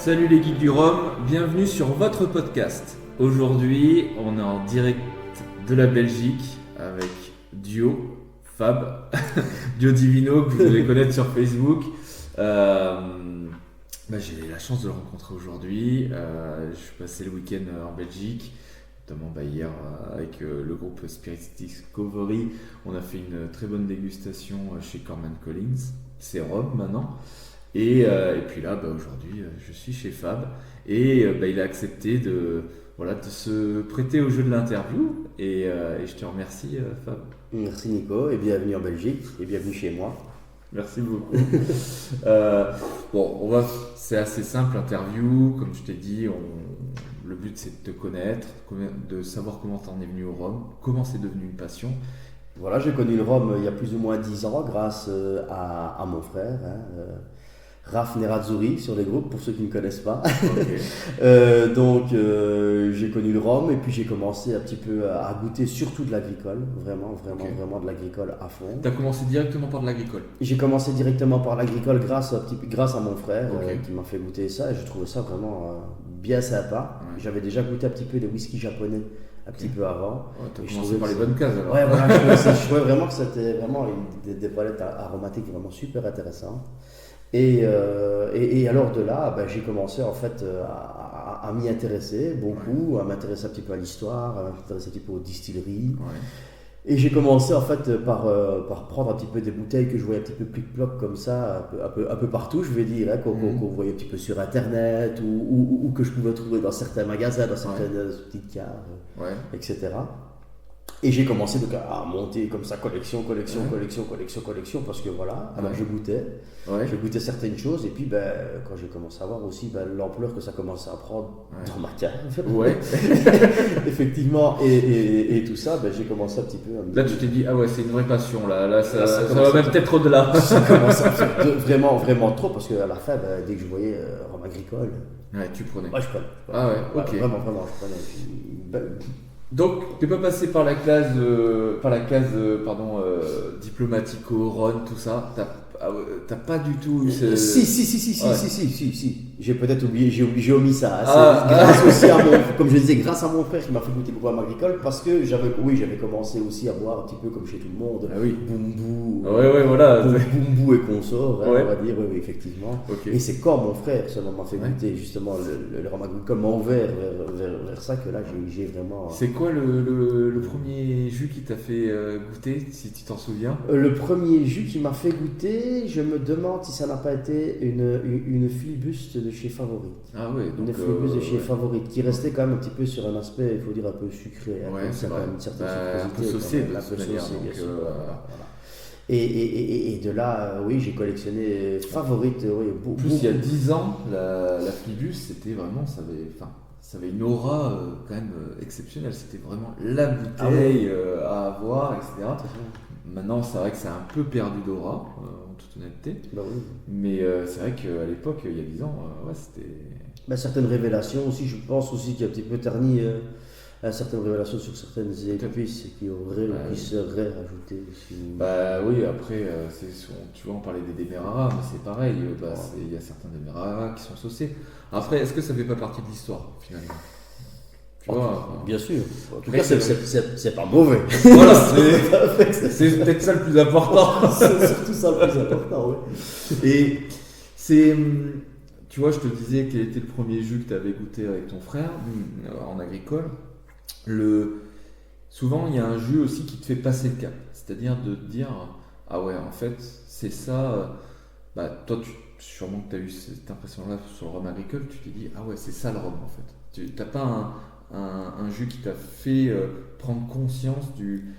Salut les geeks du rhum, bienvenue sur votre podcast. Aujourd'hui, on est en direct de la Belgique avec Dio, Fab, Dio Divino, que vous allez connaître sur Facebook. J'ai la chance de le rencontrer aujourd'hui. Je suis passé le week-end en Belgique, notamment hier avec le groupe Spirit Discovery. On a fait une très bonne dégustation chez Corman Collins, c'est Rome maintenant. Et puis là, aujourd'hui, je suis chez Fab et il a accepté de se prêter au jeu de l'interview et je te remercie, Fab. Merci Nico et bienvenue en Belgique et bienvenue chez moi. Merci beaucoup. C'est assez simple l'interview, comme je t'ai dit, le but c'est de te connaître, de savoir comment t'en es venu au rhum, comment c'est devenu une passion. Voilà, j'ai connu le rhum il y a plus ou moins 10 ans grâce à mon frère. Raf Nerazzurri sur les groupes, pour ceux qui ne connaissent pas. Okay. J'ai connu le rhum et puis j'ai commencé un petit peu à goûter surtout de l'agricole, vraiment de l'agricole à fond. Tu as commencé directement par de l'agricole? J'ai commencé directement par l'agricole grâce à mon frère qui m'a fait goûter ça et je trouvais ça vraiment bien sympa. Ouais. J'avais déjà goûté un petit peu des whisky japonais un petit peu avant. Ouais, tu as commencé par les bonnes cases alors. Ouais, voilà, je trouvais vraiment que c'était vraiment des palettes aromatiques vraiment super intéressantes. Et alors de là, j'ai commencé en fait à m'y intéresser beaucoup, à m'intéresser un petit peu à l'histoire, à m'intéresser un petit peu aux distilleries. Ouais. Et j'ai commencé en fait par prendre un petit peu des bouteilles que je voyais un petit peu plic-ploc comme ça, un peu partout, je vais dire, qu'on voyait un petit peu sur internet ou que je pouvais trouver dans certains magasins, dans certaines petites caves, etc. Et j'ai commencé donc à monter comme ça collection parce que voilà, alors je goûtais certaines choses et puis quand j'ai commencé à voir aussi l'ampleur que ça commençait à prendre dans ma cave, effectivement et tout ça, j'ai commencé un petit peu à me dire... Là tu t'es dit c'est une vraie passion là ça va même peut-être au-delà. Ça commence à faire vraiment trop parce qu'à la fin dès que je voyais rhum agricole, tu prenais. Ouais, je prenais. Ah ouais, ok. Vraiment je prenais. Donc, tu n'es pas passé par la case, diplomatico-ron, tout ça. T'as pas du tout eu ce... Si. J'ai peut-être oublié, j'ai omis ça. Comme je disais, grâce à mon frère qui m'a fait goûter beaucoup à agricole, parce que j'avais commencé aussi à boire un petit peu comme chez tout le monde. Ah oui. Boumbou. Voilà. Boumbou et consorts, on va dire, effectivement. Okay. Et c'est quand mon frère m'a fait goûter justement le rhum agricole, m'a ouvert vers ça que là j'ai vraiment. C'est quoi le premier jus qui t'a fait goûter, si tu t'en souviens? Le premier jus qui m'a fait goûter, je me demande si ça n'a pas été une filibuste de chez Favorite. Ah oui, une filibuste de chez Favorite qui restait quand même un petit peu sur un aspect, il faut dire, un peu sucré. C'est vrai. Une certaine un peu saucé de la manière. Bien sûr. Et de là, j'ai collectionné Favorite. En plus, il y a 10 ans, la Flibus, c'était vraiment, ça avait une aura quand même exceptionnelle. C'était vraiment la bouteille à avoir, etc. Maintenant, c'est vrai que c'est un peu perdu d'aura, en toute honnêteté. Mais c'est vrai qu'à l'époque, il y a 10 ans, c'était... certaines révélations aussi, je pense aussi qu'il y a un petit peu terni certaines révélations sur certaines épices qui seraient rajoutées aussi. Après, tu vois, on parlait des Demerara, mais c'est pareil, il y a certains Demerara qui sont saucés. Après, est-ce que ça fait pas partie de l'histoire, finalement? Bien sûr. En tout cas, c'est pas mauvais. Voilà, c'est peut-être ça le plus important. C'est surtout ça le plus important, Et c'est... Tu vois, je te disais quel était le premier jus que tu avais goûté avec ton frère en agricole. Souvent, il y a un jus aussi qui te fait passer le cap. C'est-à-dire de te dire, en fait, c'est ça. Toi, sûrement que tu as eu cette impression-là sur le rhum agricole, tu t'es dit, c'est ça le rhum en fait. Tu n'as pas un jus qui t'a fait prendre conscience du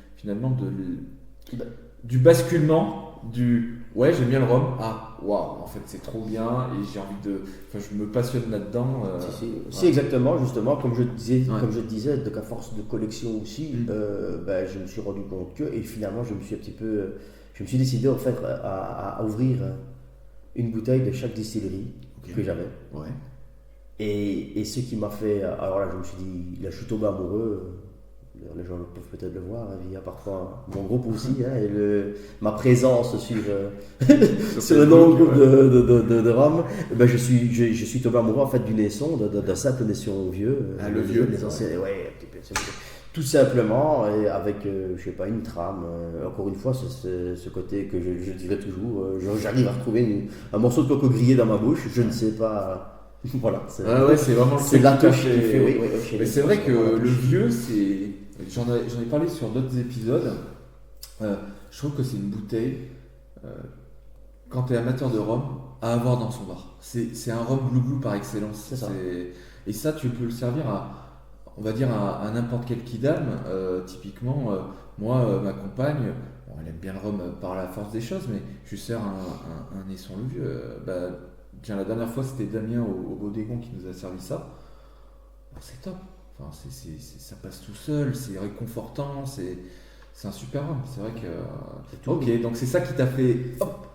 basculement j'aime bien le rhum, en fait c'est trop bien et j'ai envie je me passionne là-dedans. Si, exactement, justement, comme je te disais, donc à force de collection aussi, je me suis rendu compte et finalement je me suis décidé en fait à ouvrir une bouteille de chaque distillerie que j'avais. Et ce qui m'a fait, alors là je me suis dit, là je suis tombé amoureux. D'ailleurs, les gens peuvent peut-être le voir, hein, via parfois mon groupe aussi, hein, et ma présence sur, sur le nom groupe de Rome. Ben, je suis tombé amoureux en fait du Naisson, d'un simple Naisson vieux. Le vieux. Les anciens, ouais, un petit peu. Tout simplement, et avec, je sais pas, une trame. Encore une fois, c'est ce côté que je dirais toujours. J'arrive à retrouver un morceau de coco grillé dans ma bouche, je ne sais pas. Voilà, c'est vraiment c'est la touche qui fait. Oui, mais c'est vrai que le vieux, j'en ai parlé sur d'autres épisodes. Je trouve que c'est une bouteille, quand tu es amateur de rhum, à avoir dans son bar. C'est un rhum glou-glou par excellence. C'est ça. Et ça, tu peux le servir on va dire à n'importe quel kidam. Typiquement, moi, ma compagne, elle aime bien le rhum par la force des choses, mais je lui sers un Naisson le vieux. Tiens, la dernière fois, c'était Damien au Bodégon qui nous a servi ça. C'est top. Enfin, ça passe tout seul, c'est réconfortant, c'est un super rhum. C'est vrai que. Ok, donc c'est ça qui t'a fait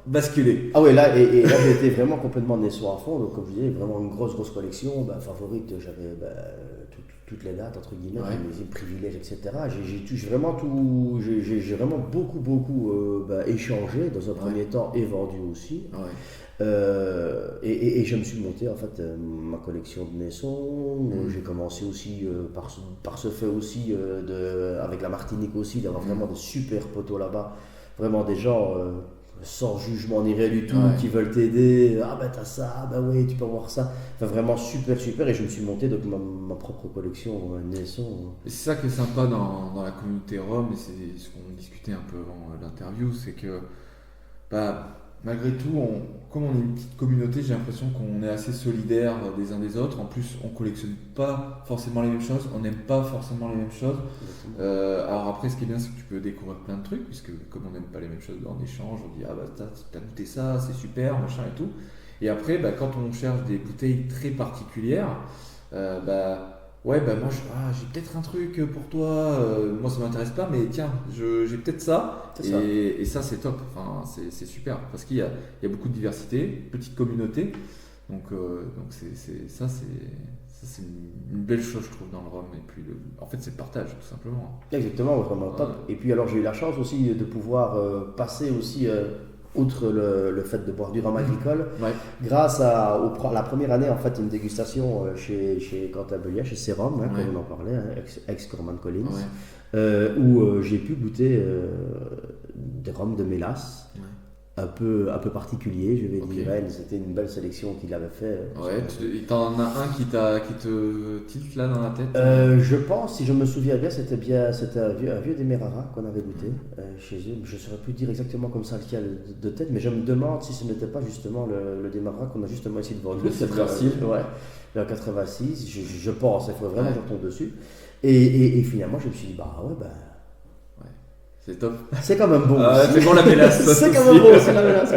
basculer. Ah ouais, là, et là j'ai été vraiment complètement Naisson à fond. Donc, comme je disais, vraiment une grosse collection. Favorite, j'avais toutes les dates, entre guillemets, les privilèges, etc. J'ai vraiment tout. J'ai vraiment beaucoup échangé dans un premier temps et vendu aussi. Ouais. Et je me suis monté en fait ma collection de Naisson. J'ai commencé aussi par ce fait aussi avec la Martinique aussi d'avoir vraiment de super poteaux là-bas, vraiment des gens sans jugement ni rien du tout qui veulent t'aider. Ah ben t'as ça, ben oui tu peux avoir ça. Enfin vraiment super, et je me suis monté donc ma propre collection Naisson. Et c'est ça qui est sympa dans la communauté Rhum, et c'est ce qu'on discutait un peu avant l'interview, c'est que malgré tout, comme on est une petite communauté, j'ai l'impression qu'on est assez solidaires des uns des autres. En plus, on collectionne pas forcément les mêmes choses, on n'aime pas forcément les mêmes choses. Alors après, ce qui est bien, c'est que tu peux découvrir plein de trucs, puisque comme on n'aime pas les mêmes choses en échange, on dit « Ah bah t'as goûté ça, c'est super, machin et tout ». Et après, quand on cherche des bouteilles très particulières, moi j'ai peut-être un truc pour toi, moi ça m'intéresse pas, mais tiens, j'ai peut-être ça. Et ça c'est top, enfin, c'est super, parce qu'il y a beaucoup de diversité, petite communauté, donc c'est une belle chose je trouve dans le rhum, et puis en fait c'est le partage tout simplement. Exactement, vraiment top. Et puis alors j'ai eu la chance aussi de pouvoir passer aussi outre le fait de boire du rhum agricole, grâce à la première année, en fait, une dégustation chez Quentin Bellier, chez Serum, comme on en parlait, ex-Corman Collins, où j'ai pu goûter des rhums de mélasse, un peu particulier, je vais dire. C'était une belle sélection qu'il avait fait. T'en as un qui te tilte là dans la tête Je pense, si je me souviens bien, c'était un vieux Demerara qu'on avait goûté chez eux. Je ne saurais plus dire exactement comme ça lequel de tête, mais je me demande si ce n'était pas justement le Demerara qu'on a justement essayé de vendre. Le 86. Le 86, je pense, il faut vraiment que je retombe dessus. Et finalement, je me suis dit, c'est top. C'est quand même bon. C'est bon la mélasse. C'est quand même bon, c'est la mélasse.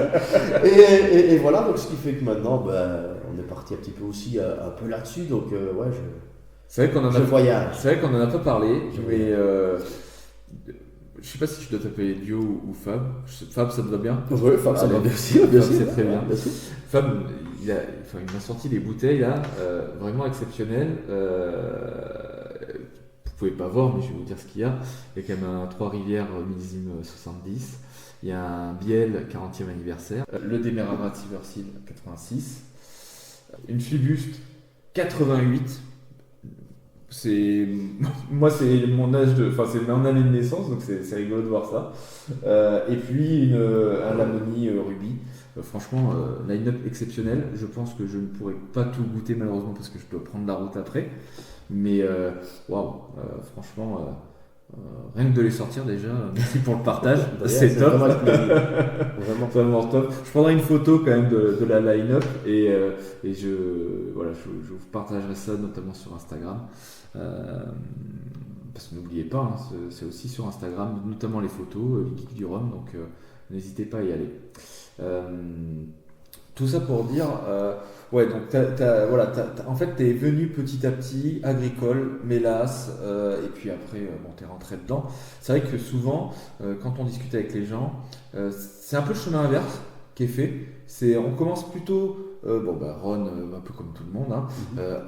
Et voilà, donc ce qui fait que maintenant, on est parti un petit peu aussi un peu là-dessus. Donc, c'est vrai qu'on en a. Voyage. C'est vrai qu'on en a pas parlé, mais je sais pas si je dois t'appeler Dio ou Fab. Fab, ça te va bien? Oui, Fab, ça va bien aussi. Fab, c'est très bien. Fab, il m'a sorti des bouteilles là, vraiment exceptionnelles. Vous pouvez pas voir, mais je vais vous dire ce qu'il y a. Il y a quand même un Trois-Rivières millésime 70. Il y a un Biel 40e anniversaire. Le Demerara Silverseed 86. Une Flibuste 88. Moi c'est mon âge c'est mon année de naissance, donc c'est rigolo de voir ça. Et puis un Lamoni Ruby. Franchement, line-up exceptionnel. Je pense que je ne pourrai pas tout goûter malheureusement parce que je dois prendre la route après. Mais franchement, rien que de les sortir déjà, merci pour le partage, c'est top. Vraiment top. Je prendrai une photo quand même de la line-up et je vous partagerai ça notamment sur Instagram. Parce que n'oubliez pas, c'est aussi sur Instagram, notamment les photos, les geeks du rhum, donc n'hésitez pas à y aller. Tout ça pour dire, donc en fait t'es venu petit à petit, agricole, mélasse, et puis après t'es rentré dedans. C'est vrai que souvent, quand on discute avec les gens, c'est un peu le chemin inverse qui est fait. On commence plutôt, Ron, un peu comme tout le monde,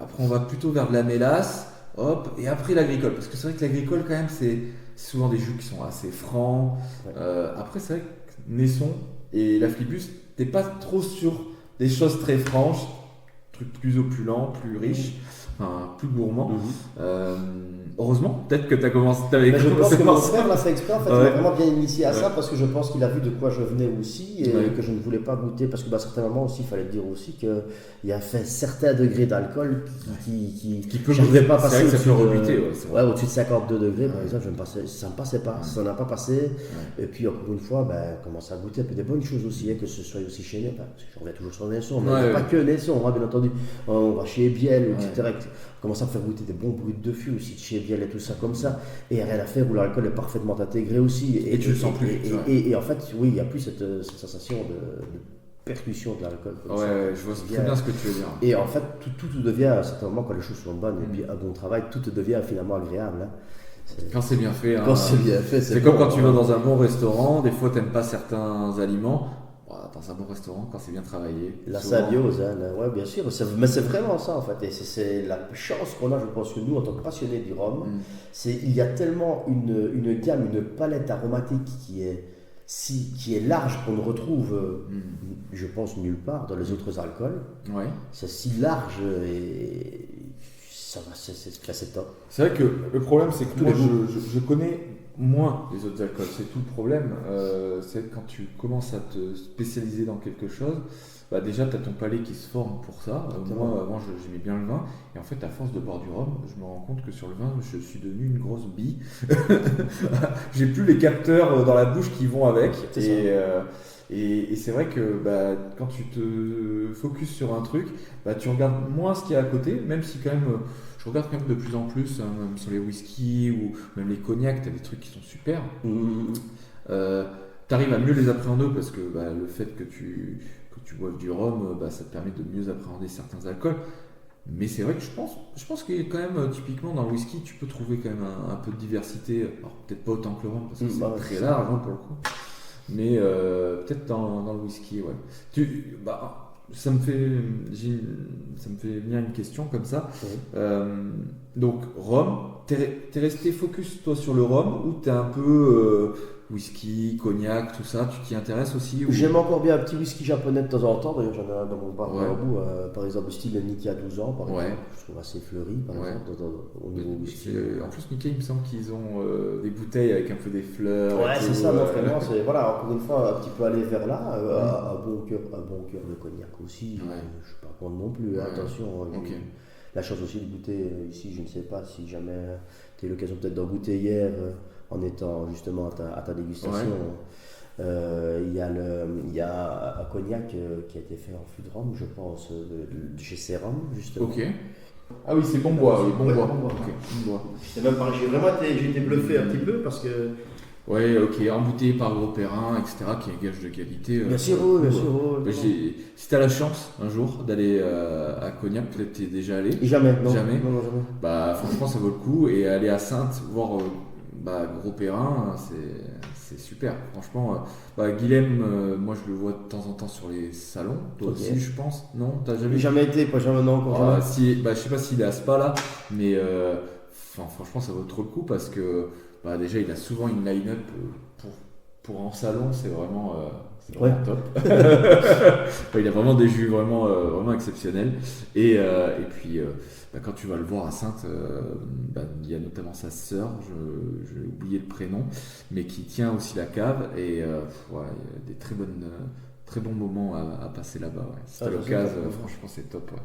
après on va plutôt vers de la mélasse, hop, et après l'agricole. Parce que c'est vrai que l'agricole, quand même, c'est souvent des jus qui sont assez francs. Ouais. Après, c'est vrai que Naisson et la Flibus, t'es pas trop sur des choses très franches, trucs plus opulents, plus riches, enfin, plus gourmands. Heureusement, peut-être que t'avais Mais je pense commencé que par mon ça. frère l'a fait exprès, en fait, il Ouais. m'a vraiment bien initié à ça Ouais. parce que je pense qu'il a vu de quoi je venais aussi et Ouais. que je ne voulais pas goûter parce que à certains moments aussi, il fallait dire aussi qu'il y a fait certains degrés d'alcool Qui peut j'arrivais pas à c'est passer vrai que ça peut au-dessus de, rebuter, ouais, c'est vrai. au-dessus de 52 degrés par Ouais. exemple, ça ne me passait pas, Ouais. ça n'a pas passé. Ouais. Et puis encore une fois, on commence à goûter un peu des bonnes choses aussi, hein, que ce soit aussi chez Naisson, parce que je reviens toujours sur Naisson, mais il n'y a Ouais. pas que Naisson, hein, bien entendu. On va chez Biel, Ouais. etc. On commence à faire goûter des bons bruits de fût aussi de chez Biel et tout ça comme ça. Et il n'y a rien à faire où l'alcool est parfaitement intégré aussi. Et tu le sens plus, c'est vrai. Et en fait, oui, il n'y a plus cette sensation de percussion de l'alcool. Comme ça. Ouais, je vois très bien ce que tu veux dire. Et en fait, tout devient, à un certain moment, quand les choses sont bonnes et puis un bon travail, tout devient finalement agréable. Hein. Quand c'est bien fait. Quand Hein, c'est bien fait, c'est comme quand tu vas dans un bon restaurant, des fois t'aimes pas certains aliments. Dans un bon restaurant, quand c'est bien travaillé. La souvent- symbiose, hein, ouais, bien sûr. Mais c'est vraiment ça, en fait. Et c'est la chance qu'on a, je pense que nous, en tant que passionnés du rhum, il y a tellement une gamme, une palette aromatique qui est large qu'on ne retrouve, je pense, nulle part dans les autres alcools. Ouais. C'est si large et ça va, c'est top. C'est vrai que le problème, c'est que Tous moi, les goûts. je connais moins les autres alcools. C'est tout le problème. C'est que quand tu commences à te spécialiser dans quelque chose, déjà, tu as ton palais qui se forme pour ça. Moi, avant, j'aimais bien le vin. Et en fait, à force de boire du rhum, je me rends compte que sur le vin, je suis devenu une grosse bille. J'ai plus les capteurs dans la bouche qui vont avec. C'est Et c'est vrai que quand tu te focuses sur un truc, tu regardes moins ce qu'il y a à côté, même si quand même, je regarde quand même de plus en plus, hein, même sur les whiskies ou même les cognacs, tu as des trucs qui sont super. Tu arrives à mieux les appréhender parce que le fait que tu boives du rhum, ça te permet de mieux appréhender certains alcools. Mais c'est vrai que je pense qu'il y a quand même, typiquement dans le whisky, tu peux trouver quand même un peu de diversité. Alors peut-être pas autant que le rhum parce que c'est très large hein, pour le coup. Mais peut-être dans le whisky, ouais. Ça me fait venir une question comme ça. Oui. Donc rhum, t'es resté focus toi sur le rhum ou t'es un peu whisky, cognac, tout ça, tu t'y intéresses aussi ou... J'aime encore bien un petit whisky japonais de temps en temps. D'ailleurs, j'en ai un dans mon bar Ouais. au bout. Par exemple, le style Nikkei à 12 ans, par Ouais. exemple. Je trouve assez fleuri, par Ouais. exemple, au niveau whisky. En plus, Nikkei, il me semble qu'ils ont des bouteilles avec un peu des fleurs. Ouais, et c'est tout, ça, non, vraiment, c'est, voilà, encore une fois, un petit peu aller vers là, un bon cœur de cognac aussi, Ouais. je suis pas contre non plus, Ouais. attention, Ok. j'ai la chance aussi de goûter ici, je ne sais pas si jamais tu as eu l'occasion peut-être d'en goûter hier, en étant justement à ta dégustation, il y a un cognac qui a été fait en fût de rhum, je pense, de chez Céram, justement. Ok. Ah oui, c'est bon bois, oui, bon Ouais, bois. bon bois. Ok, bon bois. J'ai vraiment été bluffé un petit peu parce que... Ouais, ok, embouteillé par Gros Perrin, etc., qui est un gage de qualité. Bien sûr, oui, bien sûr. Oui, Si t'as la chance un jour d'aller à Cognac, peut-être t'es déjà allé. Jamais, non. Jamais. Non, jamais. Franchement, ça vaut le coup. Et aller à Saintes, voir Gros Perrin, c'est super. Franchement, Guilhem, moi je le vois de temps en temps sur les salons. Toi Ok. aussi, je pense. Non, t'as jamais Jamais été, pas jamais, non, encore jamais. je sais pas s'il est à Spa là, mais franchement, ça vaut trop le coup parce que déjà, il a souvent une line-up pour en salon, c'est vraiment top. Il a vraiment des jus vraiment exceptionnels. Et puis, quand tu vas le voir à Saintes, il y a notamment sa sœur, j'ai oublié le prénom, mais qui tient aussi la cave. Et il y a des très bons moments à passer là-bas. Ouais. Si t'as l'occasion, franchement, c'est top. Ouais.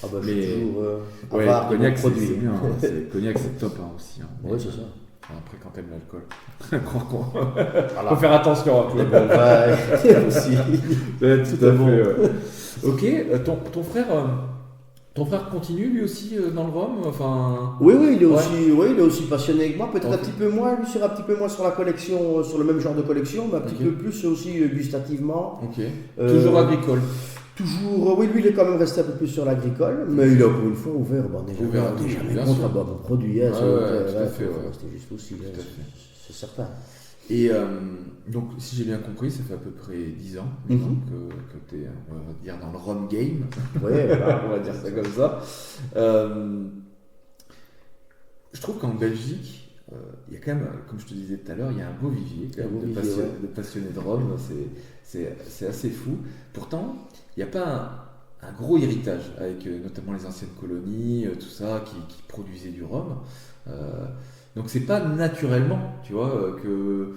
Ah bah, je suis toujours Ouais, avare de cognac, bons c'est produits. bien. Hein. Cognac, c'est top aussi. Hein. Oui, c'est ça. Après, quand t'aimes l'alcool, Voilà. faut faire attention. Les bons vins aussi. Tout à fait. Ok, ton frère continue lui aussi dans le rhum, enfin. Oui, il est aussi passionné que moi. Peut-être un petit peu moins, lui sera un petit peu moins sur la collection, sur le même genre de collection, mais un petit peu plus aussi gustativement. Ok. Toujours agricole. Toujours, oui, lui il est quand même resté un peu plus sur l'agricole, mais il a encore une fois ouvert. On n'est Ouvert à tout, jamais bien contre sûr. un bon produit, hein, Ouais, ça, tout à fait, ouais. C'était juste aussi, Tout à fait. c'est certain. Et donc, si j'ai bien compris, ça fait à peu près 10 ans maintenant que tu es, on va dire, dans le rhum game. Ouais, voilà. On va dire ça comme ça. je trouve qu'en Belgique, il y a quand même, comme je te disais tout à l'heure, il y a un beau vivier quand même, de passionnés de Rome. C'est assez fou. Pourtant, il n'y a pas un gros héritage avec notamment les anciennes colonies, tout ça, qui produisaient du rhum. Donc c'est pas naturellement, tu vois, que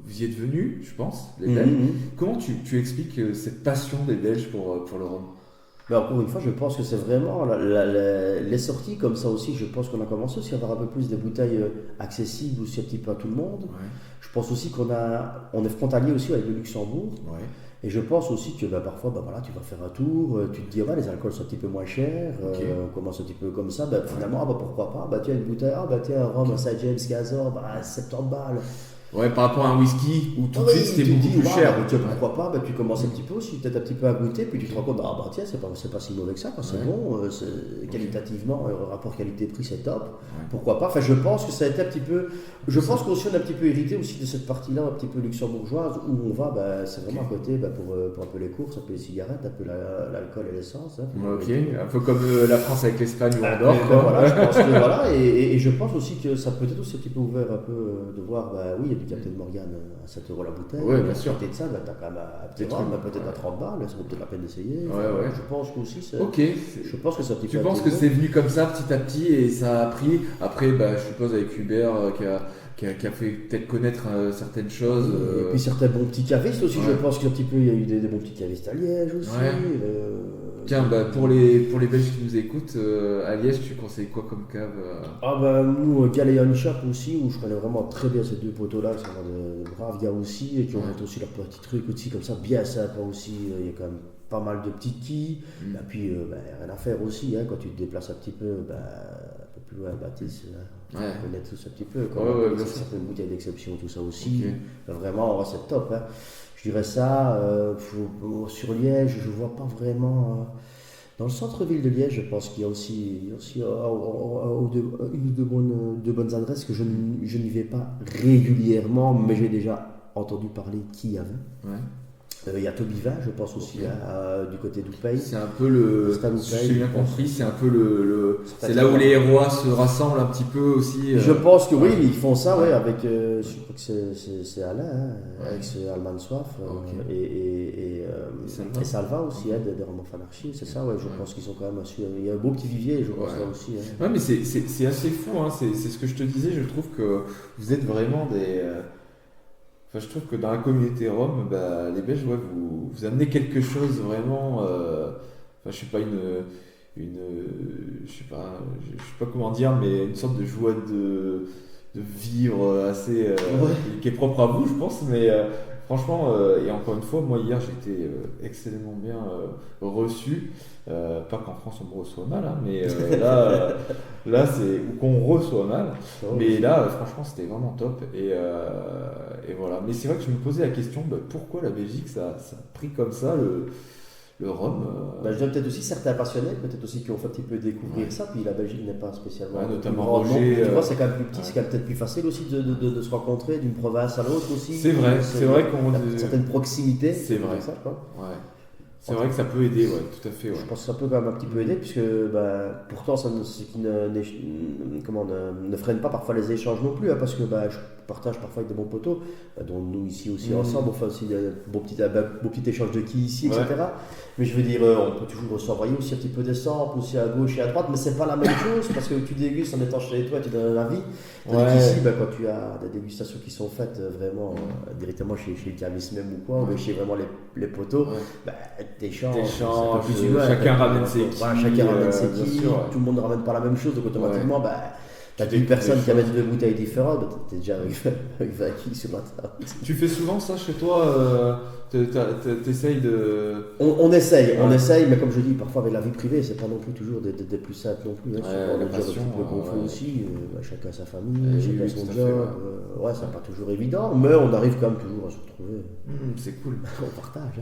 vous y êtes venus, je pense, les Belges. Comment tu expliques cette passion des Belges pour le rhum? Mais encore une fois, je pense que c'est vraiment les sorties comme ça aussi. Je pense qu'on a commencé aussi à avoir un peu plus des bouteilles accessibles aussi un petit peu à tout le monde. Ouais. Je pense aussi on est frontalier aussi avec le Luxembourg. Ouais. Et je pense aussi que parfois, voilà, tu vas faire un tour, tu te dis, les alcools sont un petit peu moins chers, on commence un petit peu comme ça, finalement, pourquoi pas, tiens, une bouteille, tiens, un rhum, un St. James Gazor, 70 balles. Ouais, par rapport à un whisky où tout de suite c'était beaucoup plus cher. Pourquoi pas, tu commences un petit peu aussi, peut-être un petit peu à goûter, puis tu te rends compte, tiens, c'est pas si mauvais que ça, c'est bon, qualitativement, rapport qualité-prix, c'est top. Ouais. Pourquoi pas, je pense que ça a été un petit peu, pense qu'aussi on est un petit peu hérité aussi de cette partie-là, un petit peu luxembourgeoise, où on va, c'est vraiment à côté pour un peu les courses, un peu les cigarettes, un peu l'alcool et l'essence. Un peu comme la France avec l'Espagne ou Andorre. Voilà, je pense que voilà, et je pense aussi que ça peut être aussi un petit peu ouvert un peu de voir, oui, il y a du Captain Morgan à 7 € la bouteille. Oui, bien sûr. À côté de ça, t'as quand même un petit rhum, peut-être à 30 balles, ça vaut peut-être la peine d'essayer. Ouais. Je pense que aussi c'est. Ok. Je pense que c'est un petit peu. Tu penses que c'est venu comme ça petit à petit et ça a pris. Après, je suppose avec Hubert qui a fait peut-être connaître certaines choses. Et puis certains bons petits cavistes aussi, je pense qu'un petit peu il y a eu des bons petits cavistes à Liège aussi. Tiens, pour les Belges qui nous écoutent, à Liège, tu conseilles quoi comme cave nous, Galeon Shop aussi, où je connais vraiment très bien ces deux poteaux-là, qui sont de braves gars aussi, et qui ont aussi leurs petits trucs aussi, comme ça, bien sympa aussi. Il y a quand même pas mal de petits quilles. Et puis, rien à faire aussi, quand tu te déplaces un petit peu, un peu plus loin, Baptiste, on connaît tous un petit peu. Certaines bouteilles d'exception, tout ça aussi. Vraiment, c'est top. Je dirais ça. Sur Liège, je vois pas vraiment. Dans le centre-ville de Liège, je pense qu'il y a aussi une ou deux bonnes adresses que je n'y vais pas régulièrement, mais j'ai déjà entendu parler qu'il y avait. Il y a Tobivin, je pense aussi, du côté d'Oupey. C'est un peu j'ai bien compris, c'est un peu c'est là où les rois se rassemblent un petit peu aussi. Je pense que oui, ils font ça, avec, je crois que c'est Alain, avec Alman Soif, et Salva aussi, des romans fanarchies, c'est ça, je pense qu'ils sont quand même assurés. Il y a un beau petit vivier, je pense là aussi. Ouais, mais c'est assez fou, c'est ce que je te disais, je trouve que vous êtes vraiment des. Je trouve que dans la communauté Rome, les Belges, vous amenez quelque chose vraiment. Je sais pas je sais pas comment dire, mais une sorte de joie de vivre assez qui est propre à vous, je pense. Mais franchement, et encore une fois, moi hier j'ai été excellemment bien reçu. Pas qu'en France on me reçoit mal, mais là c'est ou qu'on reçoit mal. Mais là, franchement, c'était vraiment top. Et voilà. Mais c'est vrai que je me posais la question, pourquoi la Belgique ça a pris comme ça le rhum je dirais peut-être aussi certains passionnés, peut-être aussi qui ont fait un petit peu découvrir ça. Puis la Belgique n'est pas spécialement. Notamment Roger. Tu vois, c'est quand même plus petit, c'est quand même peut-être plus facile aussi de se rencontrer d'une province à l'autre aussi. C'est vrai qu'on a une certaine proximité. C'est vrai. Ça, quoi. C'est vrai que ça peut aider, tout à fait. Je pense que ça peut quand même un petit peu aider, puisque pourtant, ce qui ne freine pas parfois les échanges non plus, parce que je partage parfois avec des bons potos, dont nous ici aussi ensemble, on fait aussi un beau petit échange de qui ici, etc. Mais je veux dire, on peut toujours s'envoyer aussi un petit peu des samples, aussi à gauche et à droite, mais c'est pas la même chose, parce que tu dégustes en étant chez toi, tu donnes un avis. Tandis qu'ici, quand tu as des dégustations qui sont faites vraiment directement chez le caviste même ou quoi, ou chez vraiment les potos, t'échanges, chacun ramène ses quilles. Chacun ramène ses quilles, tout le monde ne ramène pas la même chose, donc automatiquement, t'as une personne qui amène deux bouteilles différentes, t'es déjà avec 20 quilles sur la table. Tu fais souvent ça chez toi t'essayes de. On essaye, mais comme je dis, parfois avec la vie privée, c'est pas non plus toujours des plus simples non plus. La passion, qu'on fait aussi, chacun sa famille, chacun son job. C'est pas toujours évident, mais on arrive quand même toujours à se retrouver. C'est cool. On partage.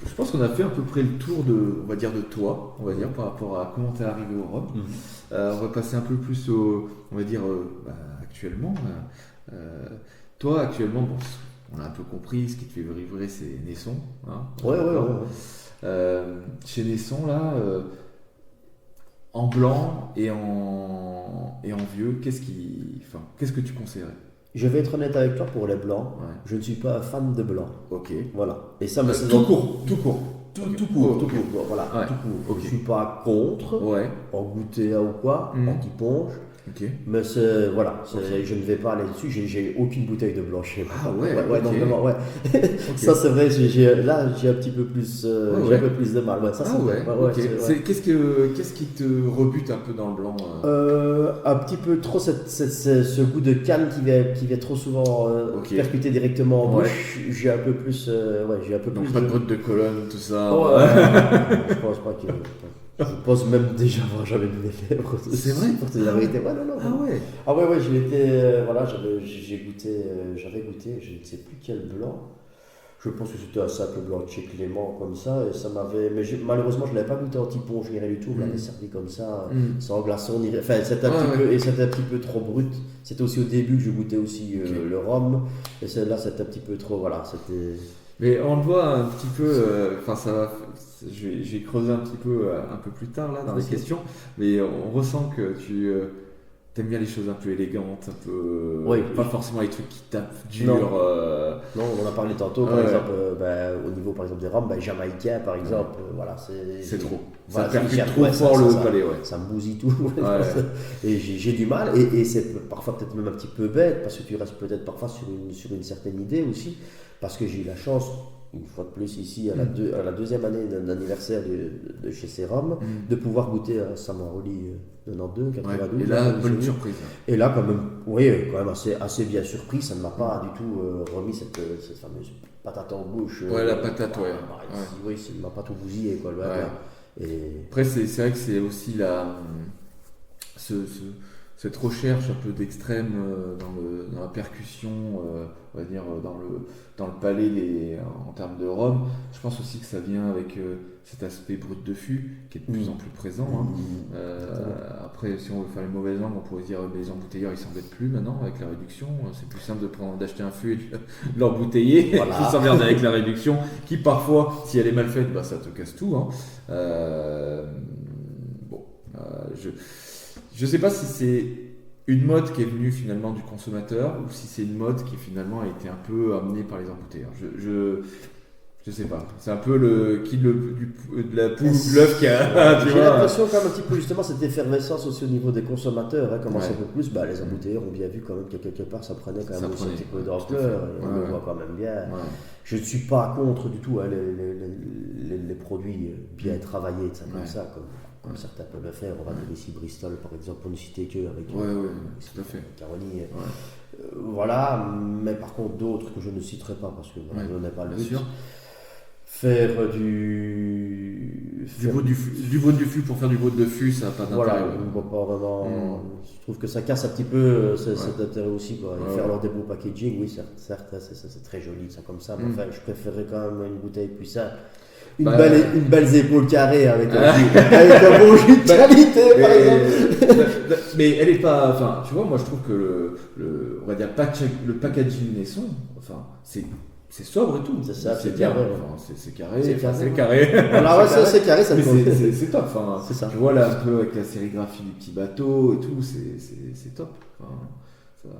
Je pense qu'on a fait à peu près le tour de toi, par rapport à comment t'es arrivé au Rhum. On va passer un peu plus actuellement. Toi, actuellement, on a un peu compris, ce qui te fait vibrer, c'est Naisson. Ouais. Chez Naisson, là, en blanc et en vieux, qu'est-ce que tu conseillerais? Je vais être honnête avec toi pour les blancs. Ouais. Je ne suis pas un fan de blanc. Ok. Voilà. Et ça, mais c'est Tout court. Tout court. Ok. Tout court. Ok. Voilà. Ouais. Tout court. Ok. Je ne suis pas contre Ouais. en goûter ou quoi, Mhm. en qui-ponge. Ok. Mais c'est, voilà, Ok. je ne vais pas aller dessus. J'ai aucune bouteille de blanc chez moi. Ah ouais, ouais, ok. non, vraiment, ouais. Ok. Ça, c'est vrai. Là, j'ai un petit peu plus, Ouais, j'ai un peu plus de mal. Ouais, ça, Ah c'est ouais. vrai. Ouais, Ok. c'est vrai. Qu'est-ce qui te rebute un peu dans le blanc? Un petit peu trop ce goût de canne qui vient trop souvent Ok. percuter directement en Ouais. bouche. J'ai un peu plus, j'ai un peu Donc plus pas de brut de colonne, tout ça. Je pense pas que. Je pense même déjà avoir jamais bu mes lèvres. C'est vrai? Pour te dire la vérité. Ouais, non. Ah ouais. Ah ouais, j'ai été. Voilà, j'ai goûté. J'avais goûté, je ne sais plus quel blanc. Je pense que c'était un simple blanc de chez Clément, comme ça. Et ça m'avait. Mais malheureusement, je ne l'avais pas goûté en typonge ni rien du tout. On m'avait servi comme ça, sans glaçon ni rien. Enfin, c'était un petit peu. Et c'était un petit peu trop brut. C'était aussi au début que je goûtais aussi Ok. le rhum. Et là, c'était un petit peu trop. Voilà, c'était. Mais on le voit un petit peu, enfin ça va, je vais creuser un petit peu un peu plus tard là dans les Vas-y. questions, mais on ressent que tu aimes bien les choses un peu élégantes, un peu, Oui. pas forcément les trucs qui tapent dur. Non. Non, on en a parlé tantôt, par Ouais. exemple, au niveau par exemple des rhums, jamaïcains par exemple, voilà, C'est trop, voilà, ça percute c'est- trop ouais, fort ça- le ça- palais, ouais. Ça me bousille tout. Ouais. Et j'ai du mal, et c'est parfois peut-être même un petit peu bête, parce que tu restes peut-être parfois sur une certaine idée aussi, parce que j'ai eu la chance, une fois de plus ici, à la deuxième année d'anniversaire de chez Serum, de pouvoir goûter à Samaroli 92, 92. Et là, chez bonne nous. surprise. Et là, quand même, oui, quand même assez bien surpris. Ça ne m'a pas du tout remis cette fameuse patate en bouche. Ouais, la patate, ouais. Oui, ça ne m'a pas tout bousillé, quoi. Ouais. Voilà. Et Après, c'est vrai que c'est aussi cette recherche un peu d'extrême dans la percussion, on va dire dans le palais en termes de rhum. Je pense aussi que ça vient avec cet aspect brut de fût qui est de plus en plus présent. Hein. Après, si on veut faire les mauvaises langues, on pourrait se dire que les embouteilleurs ils s'embêtent plus maintenant avec la réduction. C'est plus simple d'acheter un fût et de l'embouteiller Voilà. qui s'emmerde avec la réduction, qui parfois, si elle est mal faite, bah, ça te casse tout. Hein. Je sais pas si c'est une mode qui est venue finalement du consommateur ou si c'est une mode qui finalement a été un peu amenée par les embouteilleurs. Je sais pas. C'est un peu de la poule ou de l'œuf qui a. Tu j'ai vois. l'impression quand même un petit peu justement cette effervescence aussi au niveau des consommateurs. Hein, comment Ouais. c'est un peu plus, les embouteilleurs ont bien vu quand même que quelque part ça prenait quand Ça même aussi un prenait, petit peu ouais, d'ampleur. tout à fait. On Ouais, le ouais. voit quand même bien. Ouais. Je ne suis pas contre du tout hein, les produits bien travaillés, ça, comme Ouais. ça, comme certains peuvent le faire. On va dire ici Bristol, par exemple, pour ne citer que avec Ouais, tout à fait. Caroni. Ouais. Voilà, mais par contre d'autres que je ne citerai pas parce que voilà, Ouais, je n'ai pas le bien but. sûr. Faire Du brut du fût pour faire du brut de fût, ça n'a pas d'intérêt. voilà, ouais. je ne vois pas vraiment. Je trouve que ça casse un petit peu cet intérêt aussi. Quoi. Et Ouais, faire ouais. alors des beaux packaging, oui, certes c'est très joli, ça comme ça. Mais enfin, je préférerais quand même une bouteille plus simple. Une belle épaule carrée avec un bon jus de qualité, par exemple. Mais elle est pas. Enfin, tu vois, moi je trouve que on va dire le packaging Nesson, enfin, c'est sobre et tout. C'est ça, c'est bien. carré, ouais. Enfin, c'est carré. C'est enfin, carré. c'est carré. Voilà, ouais, c'est carré, ça Mais me c'est top. Enfin, C'est ça. Tu vois là un peu avec la sérigraphie du petit bateau et tout, c'est top. Enfin,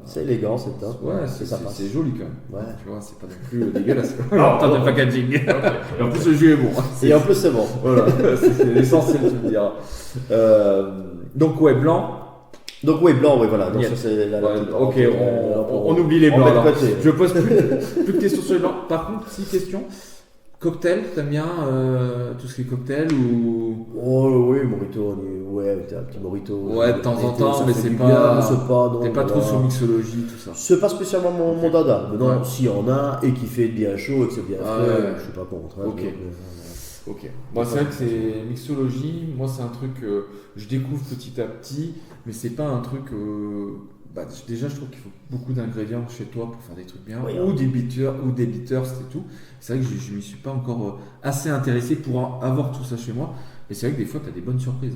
C'est élégant, c'est top. Ouais, ça passe. c'est joli quand même. Ouais. Tu vois, c'est pas non plus dégueulasse. En termes de packaging. Et en plus, le jus est bon. Et en plus, c'est bon. Voilà, c'est l'essentiel, tu me diras. Donc, ouais, blanc. Donc, oui, blanc, oui, voilà. Donc, Yes. ça, c'est Ok, on oublie les on blancs. met de Alors. côté. Je pose plus de questions sur les blancs. Par contre, 6 questions. Cocktail, t'aimes bien tout ce qui est cocktail ou. Oh oui, Morito, ouais, un petit Morito. Ouais, de temps en temps, ça mais fait c'est du pas. bien, mais c'est pas, non, T'es pas trop voilà. sur mixologie, tout ça. C'est pas spécialement mon dada. Mais non, Ouais. s'il y en a et qui fait bien chaud et que c'est bien Ah frais, ouais. je suis pas contre. Hein, Ok. donc, Ok. Moi, c'est vrai que c'est mixologie. Moi, c'est un truc que je découvre petit à petit, mais c'est pas un truc. Déjà, je trouve qu'il faut beaucoup d'ingrédients chez toi pour faire des trucs bien, Oui, ou des bitters et tout. C'est vrai que je m'y suis pas encore assez intéressé pour avoir tout ça chez moi. Mais c'est vrai que des fois, tu as des bonnes surprises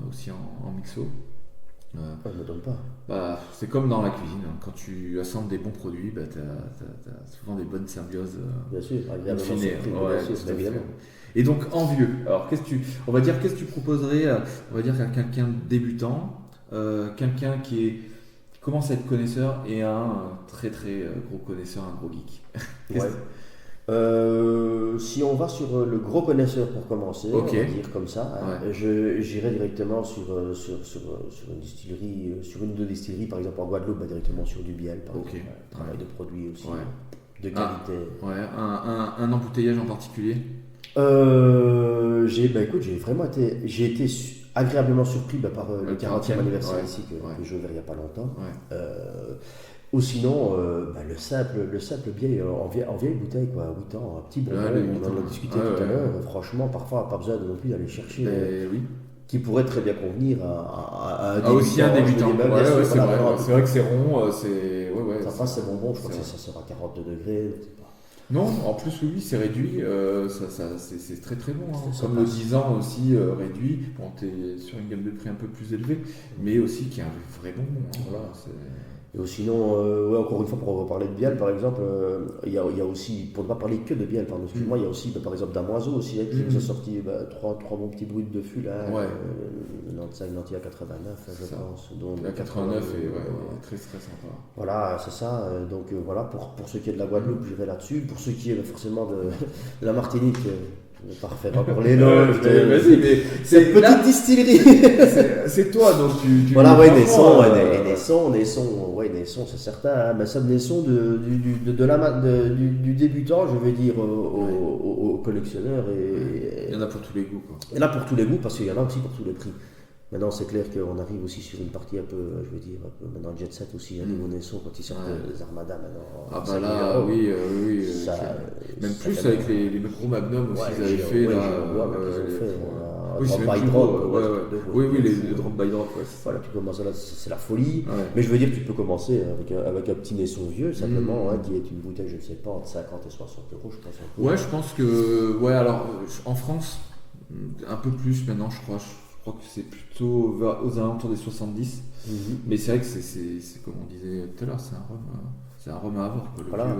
aussi en mixo. Je me donne pas. Bah, c'est comme dans la cuisine, hein. Quand tu assembles des bons produits, bah, t'as souvent des bonnes symbioses. Bien sûr, agréablement in fine, surpris, ouais, bien sûr, tout à fait. évidemment. Et donc en vieux, alors qu'est-ce que tu proposerais, on va dire à quelqu'un de débutant, quelqu'un qui commence à être connaisseur et un très très gros connaisseur, un gros geek. Qu'est-ce- Ouais. Si on va sur le gros connaisseur pour commencer, Ok. on va dire comme ça, hein, Ouais. j'irai directement sur une distillerie, sur une ou deux distilleries, par exemple en Guadeloupe, bah, directement sur du biel, par Ok. exemple. Travail de produits aussi, Ouais. de Ah. qualité. Ouais, un embouteillage en particulier. Écoute, j'ai été agréablement surpris par le Le 40e 40e, anniversaire ouais, ici ouais. que j'ai ouvert il n'y a pas longtemps. Ouais. Ou sinon, le simple biais en vieille bouteille, quoi, 8 ans, un petit bonbon, Ouais, le 8 on en ans. a discuté Ouais, tout à ouais, l'heure. ouais. Franchement, parfois, pas besoin de non plus d'aller chercher, Oui. qui pourrait très bien convenir à un Ah, aussi un je veux débutant. dire, même, Ouais, bien sûr, ouais, c'est voilà, vrai. vraiment, C'est vrai que c'est rond, c'est. Ouais, ça c'est- passe, c'est bonbon, je crois c'est que vrai. ça sera 42 degrés. C'est pas- Non, en plus, oui, c'est réduit. C'est très très bon, hein. Ça Comme le passe. 10 ans aussi réduit. Bon, t'es sur une gamme de prix un peu plus élevée, mais aussi qui est un vrai bonbon, hein. Voilà, Et sinon, encore une fois, pour reparler de biel, par exemple, il y a aussi, pour ne pas parler que de biel, pardon, excuse-moi, il y a aussi, par exemple, Damoiseau aussi, hein, qui nous a sorti trois bons petits bruits de fût, là, Ouais. le Nanti à 89, je Ça. pense. Donc, la 89 est très très sympa. Voilà, c'est ça. Donc voilà, pour ce qui est de la Guadeloupe, j'irai là-dessus. Pour ce qui est forcément de la Martinique, je vais pas refaire encore l'éloge de Vas-y, mais cette là, petite distillerie. c'est toi, donc tu Voilà, veux ouais, vraiment, Naisson, c'est certain. Hein, mais ça, Naisson du débutant, je vais dire, au collectionneur. Il y en a pour tous les goûts, quoi. Il y en a pour tous les goûts, parce qu'il y en a aussi pour tous les prix. Maintenant, c'est clair qu'on arrive aussi sur une partie un peu, je veux dire, un peu maintenant jet set aussi, à niveau Naisson, quand ils sortent les Armada maintenant. Ah bah 5 là, 000 €. oui. Ça, Même ça plus fait avec mal. les gros Magnum aussi Ouais, qu'ils avaient j'ai- fait ouais, là. je vois qu'ils ont les- fait, Oui, c'est drop même by plus drop, gros, ouais, Oui, les c'est- drop by drop, ouais, c'est ça. Voilà, tu commences là, c'est la folie. Ouais. Mais je veux dire, tu peux commencer avec un petit Naisson vieux, simplement, hein, qui est une bouteille, je ne sais pas, entre 50 et 60 €, je pense. Ouais, je pense que. Ouais, alors, en France, un peu plus maintenant, je crois. Je crois que c'est plutôt aux alentours des 70. Mhm. Mais c'est vrai que c'est comme on disait tout à l'heure, c'est un rhum à avoir, quoi, le Voilà. vieux.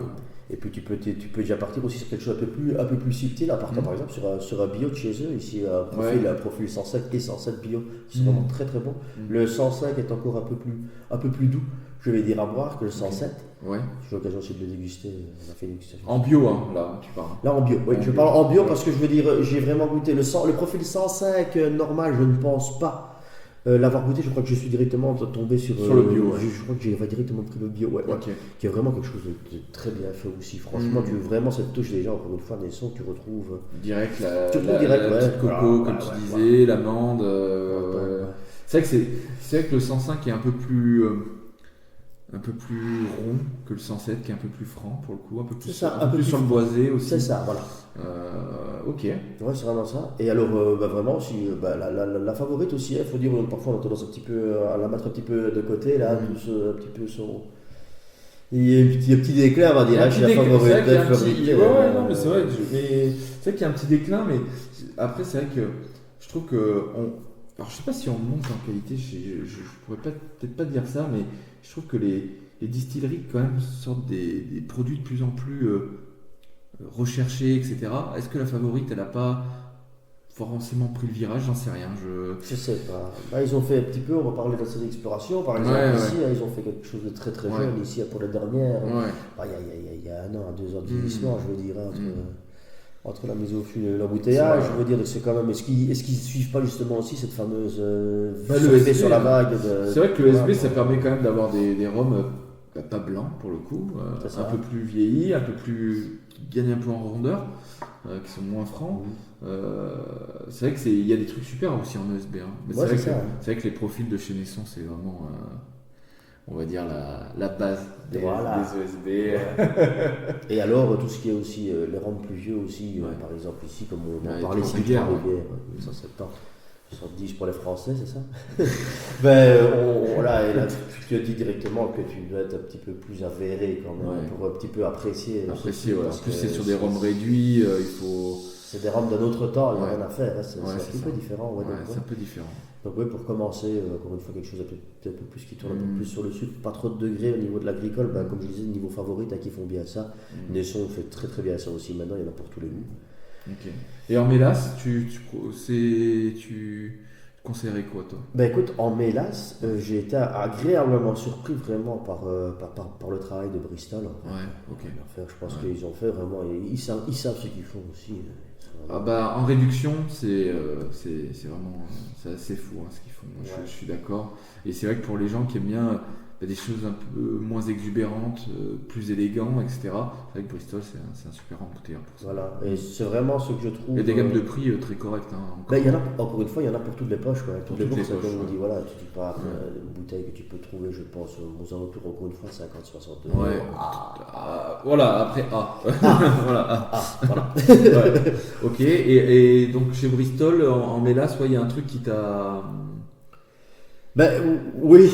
Et puis tu peux déjà partir aussi sur quelque chose un peu plus subtil, en partant par exemple sur un bio de chez eux, ici un profil 107 et 107 bio, qui sont vraiment très très bons. Le 105 est encore un peu plus doux, je vais dire à boire que le 107. Ouais. J'ai eu l'occasion aussi de le déguster, on a fait une dégustation. En bio, hein, là, tu parles. Là en bio, oui, En je bio. parle en bio parce que je veux dire, j'ai vraiment goûté le profil 105 normal, je ne pense pas l'avoir goûté. Je crois que je suis directement tombé sur le bio, ouais. Je crois que j'ai directement pris le bio, ouais, Ok. qui est vraiment quelque chose de très bien fait aussi. Franchement, tu veux vraiment cette touche déjà, encore une fois, Naisson, tu retrouves. Direct, Tu retrouves direct, la ouais. petite coco, Voilà, comme ouais, tu ouais, disais, l'amande. Ouais. C'est vrai que le 105 est un peu plus rond que le 107, qui est un peu plus franc pour le coup, un peu plus, C'est ça, un peu plus sur le boisé aussi. C'est ça, voilà. Ok. Ouais, c'est vraiment ça. Et alors, vraiment, si, la favorite aussi, il faut dire, parfois on a tendance un petit peu à la mettre un petit peu de côté, là, un petit peu son. Il y a un petit déclin, on va dire, chez la favorite. C'est vrai qu'il y a un petit... Ouais, non, mais c'est vrai, c'est vrai qu'il y a un petit déclin, mais après, c'est vrai que je trouve que. Alors, je sais pas si on monte en qualité, je pourrais peut-être pas dire ça, mais je trouve que les distilleries, quand même, sortent des produits de plus en plus recherchés, etc. Est-ce que la favorite, elle n'a pas forcément pris le virage? J'en sais rien. Je sais pas. Là, ils ont fait un petit peu, on va parler de cette exploration, par exemple, ici, là, ils ont fait quelque chose de très très jeune, ici, pour la dernière. Ouais. Il y a 1 an, 2 ans de vieillissement, je veux dire, entre la mise au fût et l'embouteillage, je veux dire, c'est quand même. Est-ce qu'ils suivent pas justement aussi cette fameuse le SB, sur la vague C'est vrai que le SB, ça permet quand même d'avoir des rhums pas blancs pour le coup, un peu plus vieillis, un peu plus qui gagnent un peu en rondeur, qui sont moins francs. C'est vrai qu'il y a des trucs super aussi en ESB. Hein. Mais Ouais, c'est vrai que les profils de chez Naisson, c'est vraiment, on va dire, la base des ESB. Et alors, tout ce qui est aussi les rhums plus vieux aussi, par exemple ici, comme on en parlait ici, Trois-Rivières, 170 70 pour les Français, c'est ça? Voilà, et là, tu te dis directement que tu dois être un petit peu plus avéré quand même, pour un petit peu apprécier. Ouais. En plus, c'est sur des rhums réduits, il faut. c'est des rhums d'un autre temps, il n'y a Ouais. rien à faire, hein, c'est Ouais, un c'est petit ça. peu différent. Ouais, Ouais, donc, c'est un peu différent. donc oui, pour commencer, encore une fois, quelque chose un peu plus qui tourne un peu plus sur le sucre, pas trop de degrés au niveau de l'agricole, ben, comme je disais, niveau favori, t'as qui font bien ça. Nesson fait très très bien ça aussi maintenant, il y en a pour tous les goûts. Ok. Et en mélasse, tu conseillerais quoi, toi? Ben écoute, en mélasse, j'ai été agréablement surpris vraiment par le travail de Bristol. En fait. Ouais, ok. Je pense qu'ils ont fait vraiment, ils savent ce qu'ils font aussi. Ah bah, en réduction, c'est vraiment c'est assez fou hein, ce qu'ils font. Moi, Ouais. je suis d'accord. Et c'est vrai que pour les gens qui aiment bien des choses un peu moins exubérantes, plus élégantes, etc. C'est vrai que Bristol, c'est un super embouteilleur pour ça. Voilà, et c'est vraiment ce que je trouve. Il y a des gammes de prix très correctes. Hein, encore. Ben, il y en a, encore une fois, il y en a pour toutes les poches. Quoi. Pour Toutes les toutes les bourses, poches, comme on ouais. dit, voilà, tu pars une bouteille que tu peux trouver, je pense, aux alentours, encore une fois, 50-60 euros. Ouais. Voilà, après voilà. Voilà. Ouais. Ok, et donc chez Bristol, en mélasse, il y a un truc qui t'a. Ben oui,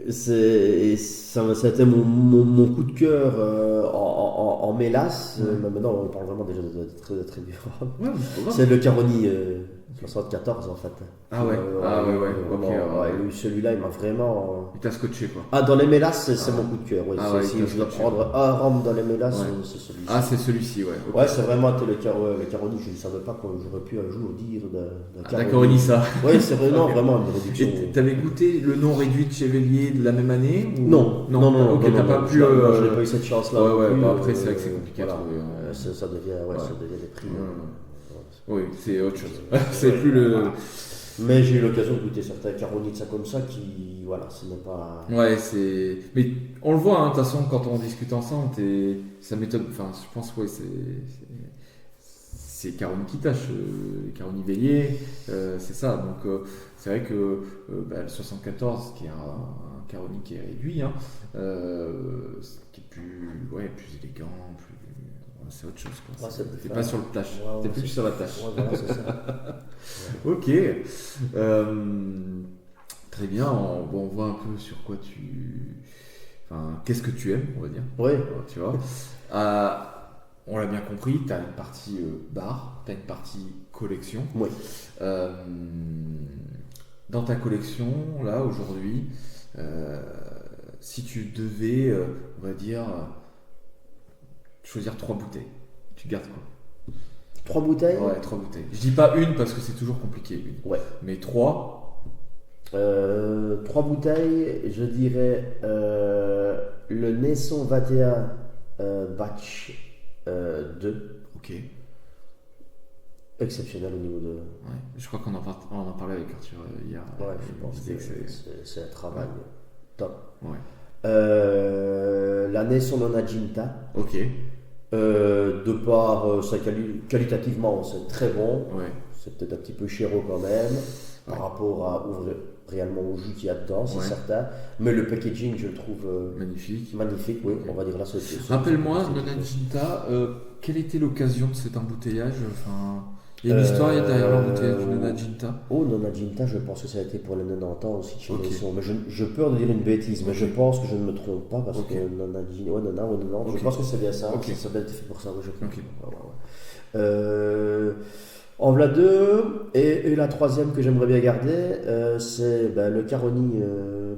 ça a été mon coup de cœur en mélasse. Mais maintenant, on parle vraiment déjà de très très dur. Ouais, c'est pas grave. C'est le Caroni 74 en fait. Ah ouais, ok. Ouais, celui-là, il m'a vraiment. Il t'a scotché quoi. Ah, dans les mélasses, c'est mon coup de cœur. Ouais. Ah ouais, Si il t'a je dois scotché. prendre un rhum dans les mélasses, Ouais. c'est celui-ci. Ah, c'est celui-ci, ouais. ok. Ouais, c'est vraiment le Caroni. Je ne savais pas que j'aurais pu un jour dire d'un D'accord, on dit ça. Ouais, c'est vraiment, Ok. vraiment une réduction. Et t'avais goûté le non réduit de Chevalier de la même année ou... Non, Ok, t'as pas pu. Je n'ai pas eu cette chance-là. Ouais, non ouais, plus, bah après, c'est vrai que c'est compliqué à voilà. trouver, hein. Ça devient, Ouais. ça devient des prix. Oui, c'est autre chose. C'est plus le. Voilà. Mais j'ai eu l'occasion de goûter certains Caroni de ça comme ça qui, voilà, ce n'est pas. Ouais, c'est. Mais on le voit, hein, de toute façon, quand on discute ensemble, ça m'étonne. Enfin, je pense, ouais, c'est Caroni qui tâche, Caroni Veillé, c'est ça. Donc, c'est vrai que le 74, qui est un Caroni qui est réduit, hein, qui est plus élégant, plus. C'est autre chose. Quoi. Ouais, T'es pas sur le tâche, Ouais, t'es ouais, plus sur la tâche. Ouais, voilà, c'est ça. Ok. Très bien. On voit un peu sur quoi Enfin, qu'est-ce que tu aimes, on va dire. Ouais. Tu vois. On l'a bien compris, tu as une partie bar, tu as une partie collection. Oui. Dans ta collection, là, aujourd'hui, si tu devais, on va dire, choisir 3 bouteilles, tu gardes quoi? 3 bouteilles. Ouais, 3 bouteilles. Je dis pas une parce que c'est toujours compliqué, une. Ouais. Mais 3. 3 bouteilles, je dirais le Nesson 21 batch 2. Ok. Exceptionnel au niveau de. Ouais. Je crois qu'on en parlait avec Arthur hier. Ouais, je pense disait que c'est un travail top. Ouais. La Nesson Nonagginta, Ok. de par qualitativement, c'est très bon. Ouais. C'est peut-être un petit peu chéro quand même par Ouais. rapport réellement au jus qu'il y a dedans, c'est Ouais. certain. Mais le packaging, je le trouve Magnifique. magnifique, oui, Ok. on va dire là. Rappelle-moi, Nonagginta, quelle était l'occasion de cet embouteillage? Enfin, il y a une histoire derrière l'embouteillage du Nonagginta. Oh, Nonagginta, je pense que ça a été pour les 90 ans aussi chez Ok. Nesson. Mais je peux en dire une bêtise, mais je pense que je ne me trompe pas parce Ok. que Nonagginta, Ok. je pense que c'est bien ça. Ok. Ça a bien été fait pour ça, oui, je crois. Ok. Ouais. En voilà 2, et la troisième que j'aimerais bien garder, c'est le Caroni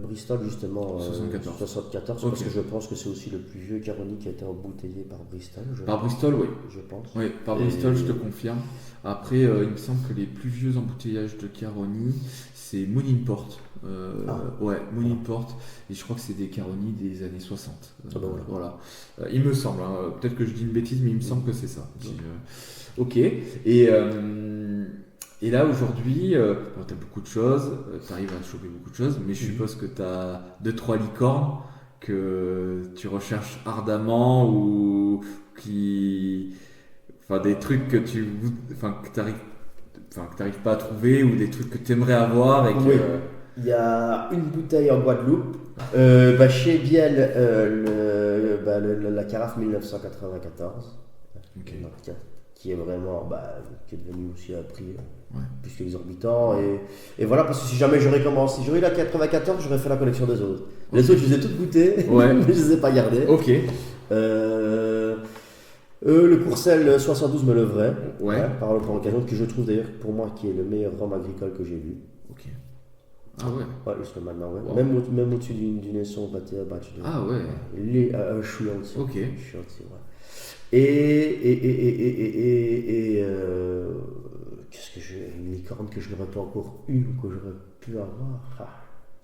Bristol, justement. 74. 74, Ok. parce que je pense que c'est aussi le plus vieux Caroni qui a été embouteillé par Bristol. Par Bristol, oui. Je pense. Oui, par Et- Bristol, je te confirme. Après, il me semble que les plus vieux embouteillages de Caroni, c'est Mooningport. Ouais, Mooningport. Et je crois que c'est des Caroni des années 60. Ah ben voilà. Il me semble, hein, peut-être que je dis une bêtise, mais il me semble que c'est ça. Ok. Et là, aujourd'hui, tu as beaucoup de choses, tu arrives à choper beaucoup de choses, mais je suppose que tu as 2-3 licornes que tu recherches ardemment ou qui. Enfin, des trucs que tu n'arrives pas à trouver ou des trucs que tu aimerais avoir et que. Oui. Il y a une bouteille en Guadeloupe, chez Biel, la carafe 1994, Ok. qui est vraiment, qui est devenu aussi un prix Ouais. plus qu'exorbitant. Et voilà, parce que si jamais j'aurais commencé, si j'aurais eu la 94, j'aurais fait la collection des autres. Les autres, je les ai toutes goûtées, Ouais. mais je les ai pas gardées. Ok. Le Courcelles 72 me levrait, Ouais. par l'occasion, que je trouve d'ailleurs pour moi qui est le meilleur rhum agricole que j'ai vu. Ok. Ah ouais. Ouais, jusqu'à maintenant, ouais. Wow. Même au-dessus du Nesson Battle Batch. Ah ouais. Je suis au-dessus. Ok. Je suis au-dessus, ouais. Et qu'est-ce que j'ai. Une licorne que je n'aurais pas encore eue ou que j'aurais pu avoir.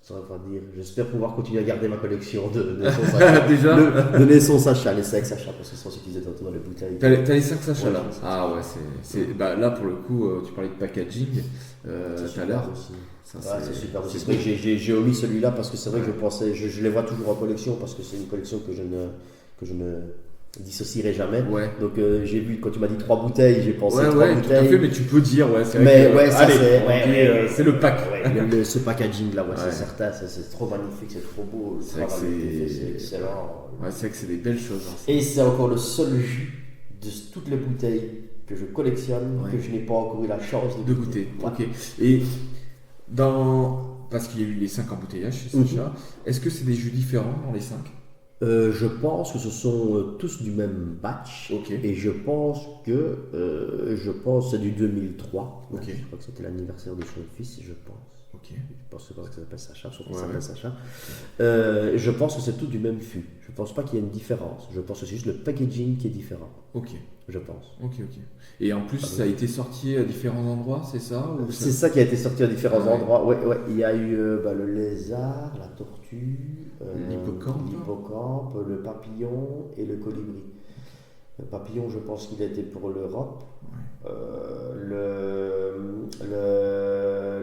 Ça va pas dire. J'espère pouvoir continuer à garder ma collection de Nesson Sacha. Déjà de Nesson Sacha, les 5 Sacha, parce que ce sont ceux qui étaient tantôt dans les bouteilles. T'as les 5 sachets Ouais, là. c'est ça. Ah ouais, bah, là pour le coup, tu parlais de packaging C'est tout à super l'heure. aussi. Ça, C'est super aussi. c'est C'est vrai que j'ai omis celui-là parce que c'est vrai que Ouais. je pensais, je les vois toujours en collection parce que c'est une collection que je ne dissocierai jamais. Ouais. Donc j'ai vu, quand tu m'as dit 3 bouteilles, j'ai pensé Ouais, 3 ouais, tout à bouteilles. fait, mais tu peux dire, ouais, c'est vrai Mais que, ouais, ça allez, c'est on ouais, dit, ouais, c'est le pack. Ouais, ce packaging là, ouais, Ouais. c'est certain, c'est trop magnifique, c'est trop beau, le C'est vrai que travail qui est fait, c'est- c'est excellent. Ouais, c'est vrai que c'est des belles choses. Hein, ça. Et c'est encore le seul jus de toutes les bouteilles que je collectionne Ouais. que je n'ai pas encore eu la chance De goûter. Ouais. Ok. Et parce qu'il y a eu les 5 embouteillages chez Sacha, est-ce que c'est des jus différents dans les 5? Je pense que ce sont tous du même batch. Ok. Et je pense que c'est du 2003. Ok. Je crois que c'était l'anniversaire de son fils, je pense. Ok. Je pense que c'est parce que ça s'appelle Sacha, son fils Ouais, s'appelle ouais. Sacha. Je pense que c'est tout du même fût. Je pense pas qu'il y ait une différence. Je pense que c'est juste le packaging qui est différent. Ok. Je pense. Ok. Et en plus, ça a été sorti à différents endroits, c'est ça ou C'est ça qui a été sorti à différents Ouais. endroits. Ouais. Il y a eu le lézard, la tortue, L'hippocampe. le papillon et le colibri. Le papillon, je pense qu'il a été pour l'Europe. Ouais.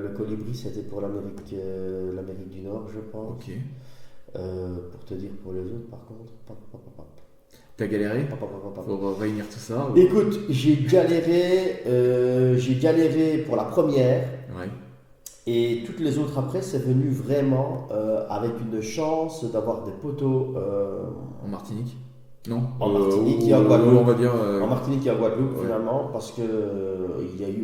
Le colibri, c'était pour l'Amérique du Nord, je pense. Ok. Pour te dire pour les autres, par contre. T'as galéré pour réunir tout ça ou- Écoute, j'ai galéré pour la première. Ouais. Et toutes les autres après, c'est venu vraiment avec une chance d'avoir des poteaux En Martinique? Non. En Martinique et en Guadeloupe. On va dire. en Martinique et en Guadeloupe Ouais. finalement, parce que il y a eu,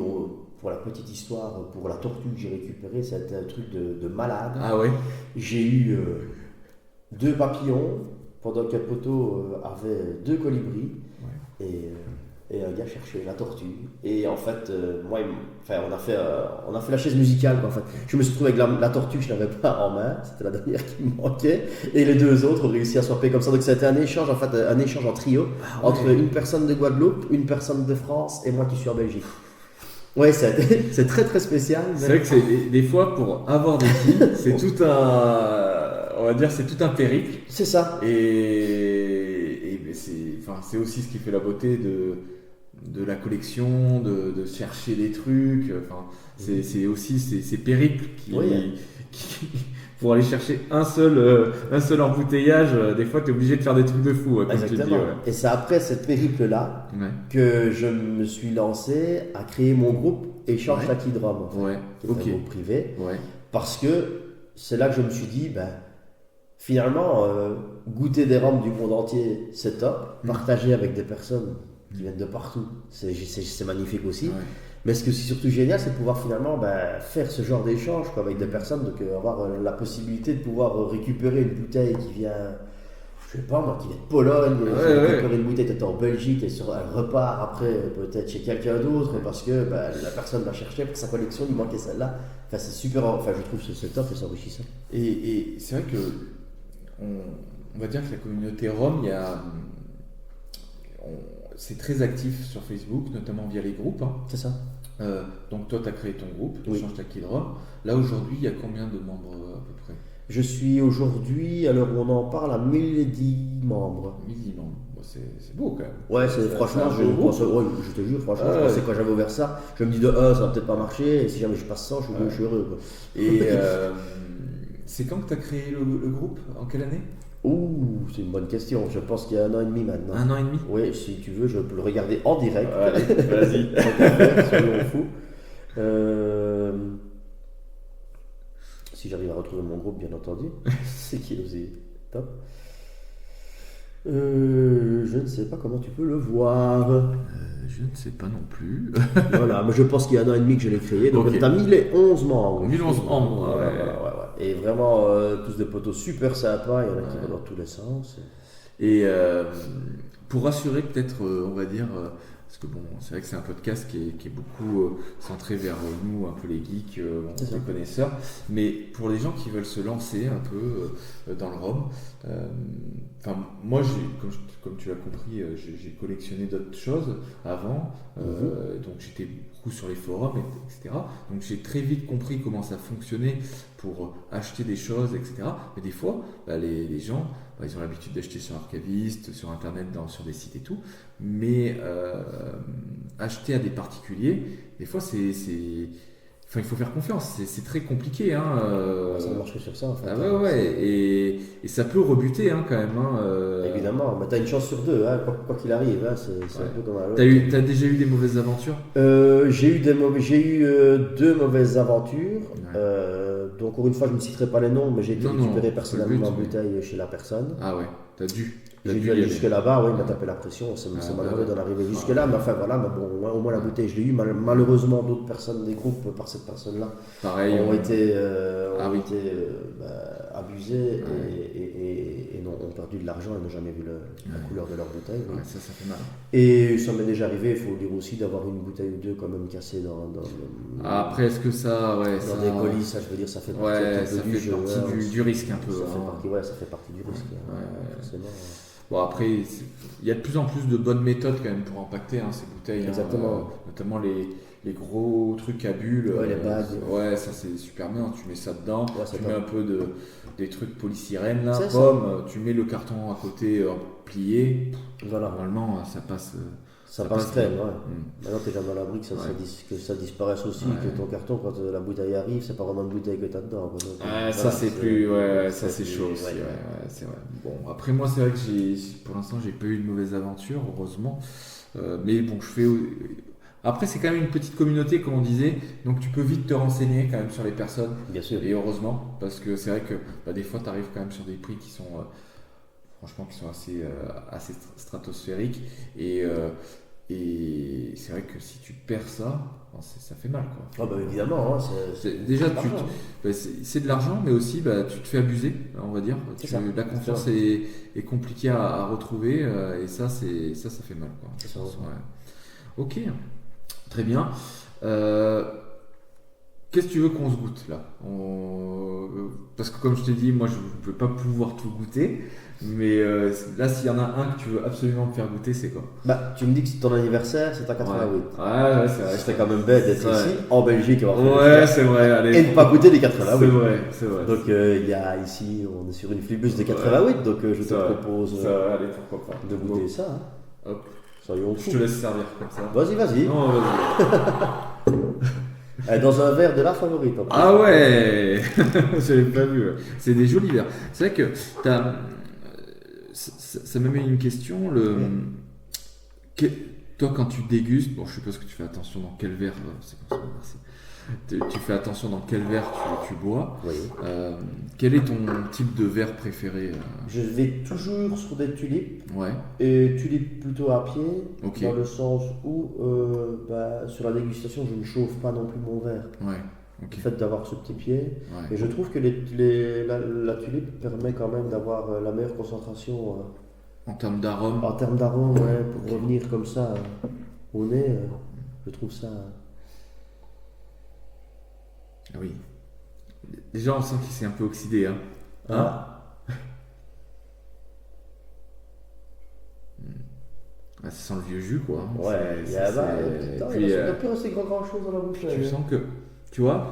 pour la petite histoire, pour la tortue que j'ai récupérée, c'était un truc de malade. Ah ouais. J'ai eu 2 papillons, pendant qu'un poteau avait 2 colibris. Ouais. Et un gars cherchait la tortue. Et en fait, on a fait la chaise musicale, quoi, en fait. Je me suis retrouvé avec la tortue que je n'avais pas en main, c'était la dernière qui me manquait, et les 2 autres ont réussi à swapper comme ça. Donc c'était un échange en trio, Ah ouais. entre une personne de Guadeloupe, une personne de France et moi qui suis en Belgique. Ouais, c'est très très spécial. C'est vrai que c'est des fois pour avoir des filles, c'est tout un, on va dire, c'est tout un périple. C'est ça. Et c'est aussi ce qui fait la beauté de la collection, de chercher des trucs. Enfin, c'est aussi ces périples qui pour aller chercher un seul embouteillage, des fois tu es obligé de faire des trucs de fou, comme tu dis. Exactement. Ouais. Et c'est après cette périple-là Ouais. que je me suis lancé à créer mon groupe Échange Ouais. Taki Drum, en fait, Ouais. qui est Ok. un groupe privé. Ouais. Parce que c'est là que je me suis dit, finalement, goûter des rhums du monde entier, c'est top. Partager avec des personnes qui viennent de partout, c'est magnifique aussi. Ouais. Mais ce qui est surtout génial, c'est de pouvoir finalement faire ce genre d'échange quoi, avec des personnes, donc avoir la possibilité de pouvoir récupérer une bouteille qui vient, je sais pas moi, qui vient de Pologne, récupérer une bouteille peut-être en Belgique, et elle repart après peut-être chez quelqu'un d'autre, parce que la personne la cherchait pour sa collection, il manquait celle-là. Enfin, c'est super, je trouve que c'est top et c'est enrichissant. Et c'est vrai que on va dire que la communauté Rome, c'est très actif sur Facebook, notamment via les groupes. Hein. C'est ça. Donc toi, tu as créé ton groupe, Oui. Change ta Kid Rome. Là, aujourd'hui, il y a combien de membres à peu près? Je suis aujourd'hui, à l'heure où on en parle, à 1010 membres. 1000 membres. Bon, c'est beau quand même. Ouais, C'est franchement, un beau groupe. je te jure, franchement, Ah je pensais ouais. quand j'avais ouvert ça, je me dis ça va peut-être pas marcher, et si jamais je passe 100, je suis heureux. Quoi. Et c'est quand que tu as créé le groupe? En quelle année? Ouh, c'est une bonne question. Je pense qu'il y a 1 an et demi maintenant. 1 an et demi? Oui, si tu veux, je peux le regarder en direct. Allez, vas-y. Soyons fous. Si j'arrive à retrouver mon groupe, bien entendu. C'est qui aussi top. Je ne sais pas comment tu peux le voir. Je ne sais pas non plus. Voilà, mais je pense qu'il y a 1 an et demi que je l'ai créé. Donc, Ok. tu as 1011 membres. 1011 membres, Voilà, ouais. voilà. Et vraiment, tous des potos super sympas. Il y en a qui vont dans tous les sens. Et pour rassurer peut-être, on va dire, parce que bon, c'est vrai que c'est un podcast qui est beaucoup centré vers nous, un peu les geeks, les connaisseurs, mais pour les gens qui veulent se lancer un peu dans le rhum, moi, comme tu l'as compris, j'ai collectionné d'autres choses avant, donc j'étais beaucoup sur les forums, etc. Donc j'ai très vite compris comment ça fonctionnait pour acheter des choses, etc. Mais des fois, les gens, ils ont l'habitude d'acheter sur Arcaviste, sur Internet, sur des sites et tout, mais acheter à des particuliers, des fois, il faut faire confiance, c'est très compliqué. Ça marche que sur ça, en fait. Et ça peut rebuter quand même. Évidemment, tu as une chance sur deux, quoi qu'il arrive. C'est un peu comme un lot. T'as déjà eu des mauvaises aventures? J'ai eu deux mauvaises aventures. Donc, encore une fois, je ne citerai pas les noms, mais j'ai été récupéré personnellement en bouteille chez la personne. Ah ouais, t'as dû. J'ai dû aller jusque là-bas, il m'a tapé la pression, c'est malheureux d'en arriver jusque là, mais enfin voilà, au moins la bouteille je l'ai eu. Malheureusement, d'autres personnes des groupes par cette personne-là ont été abusées et ont perdu de l'argent et n'ont jamais vu la couleur de leur bouteille. Ouais, ça fait mal. Et ça m'est déjà arrivé, il faut dire aussi, d'avoir une bouteille ou deux quand même cassée après, est-ce que ça, dans des colis, ça je veux dire, ça fait partie du jeu. Du risque un peu. Ça fait partie du risque, forcément. Bon, après, il y a de plus en plus de bonnes méthodes quand même pour impacter ces bouteilles. Exactement. Notamment les gros trucs à bulles. Les bagues. Ça c'est super bien. Tu mets ça dedans, tu mets un peu des trucs polystyrène là, tu mets le carton à côté plié. Voilà. Normalement, ça passe. Ça passe crème, Maintenant, tu es jamais à l'abri que ça disparaisse aussi, que ton carton, quand la bouteille arrive, c'est pas vraiment une bouteille que tu as dedans. Ça, c'est plus. Ça, c'est chaud aussi. C'est vrai. Bon, après, moi, c'est vrai que pour l'instant, j'ai pas eu de mauvaise aventure, heureusement. Mais bon, je fais. Après, c'est quand même une petite communauté, comme on disait, donc tu peux vite te renseigner quand même sur les personnes. Bien sûr. Et heureusement, parce que c'est vrai que des fois, tu arrives quand même sur des prix qui sont. Franchement, qui sont assez stratosphériques. Et c'est vrai que si tu perds ça, ça fait mal, quoi. Évidemment, déjà c'est de l'argent, mais aussi tu te fais abuser, on va dire. La confiance est compliquée à retrouver, et ça fait mal, quoi. C'est ça. Ok, très bien. Qu'est-ce que tu veux qu'on se goûte là? Parce que comme je t'ai dit, moi je ne peux pas pouvoir tout goûter. Mais là, s'il y en a un que tu veux absolument me faire goûter, c'est quoi? Tu me dis que c'est ton anniversaire, c'est en 88. Ouais, c'est vrai. C'était quand même bête d'être ici, en Belgique, c'est vrai. Allez, et ne pas goûter les 88. C'est vrai. Donc, il y a ici, on est sur une flibus de 88, donc je te propose allez, pourquoi pas. de goûter ça. Hop. Soyons fous. Je te laisse servir comme ça. Vas-y. Non, vas-y. Dans un verre de la favorite. En plus. Ah ouais. Je l'ai pas vu. C'est des jolis verres. C'est vrai que ça me met une question. Toi, quand tu dégustes, je suppose que tu fais attention dans quel verre. Merci. Tu fais attention dans quel verre tu bois. Oui. Quel est ton type de verre préféré? Je vais toujours sur des tulipes. Ouais. Et tulipes plutôt à pied, okay. Dans le sens où sur la dégustation, je ne chauffe pas non plus mon verre. Ouais. Okay. Le fait d'avoir ce petit pied. Ouais. Et je trouve que la tulipe permet quand même d'avoir la meilleure concentration. En termes d'arôme. En termes d'arôme, pour revenir comme ça au nez, je trouve ça. Oui. Déjà, on sent qu'il s'est un peu oxydé. Ça sent le vieux jus, quoi. Il ne doit plus rester grand chose dans la bouche. Tu sens que. Tu vois?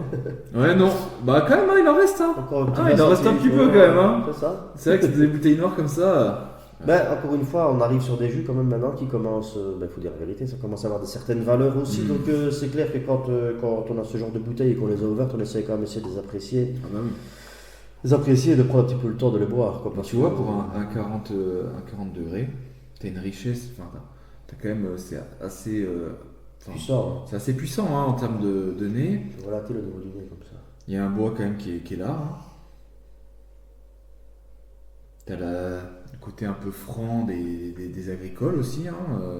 Ouais, non. Quand même, il en reste. Il en reste un petit peu, quand même. C'est ça. C'est vrai que c'est des bouteilles noires comme ça. Encore une fois, on arrive sur des jus quand même maintenant qui commencent, il faut dire la vérité, ça commence à avoir de certaines valeurs aussi. Donc c'est clair que quand on a ce genre de bouteilles et qu'on les a ouvertes, on essaie quand même de les apprécier. Les apprécier et de prendre un petit peu le temps de les boire. Tu vois, pour un 40 degrés, tu as une richesse, t'as quand même, c'est assez puissant. C'est assez puissant en termes de nez. Je vois la télé au niveau du nez comme ça. Il y a un bois quand même qui est là. T'as le côté un peu franc des agricoles aussi,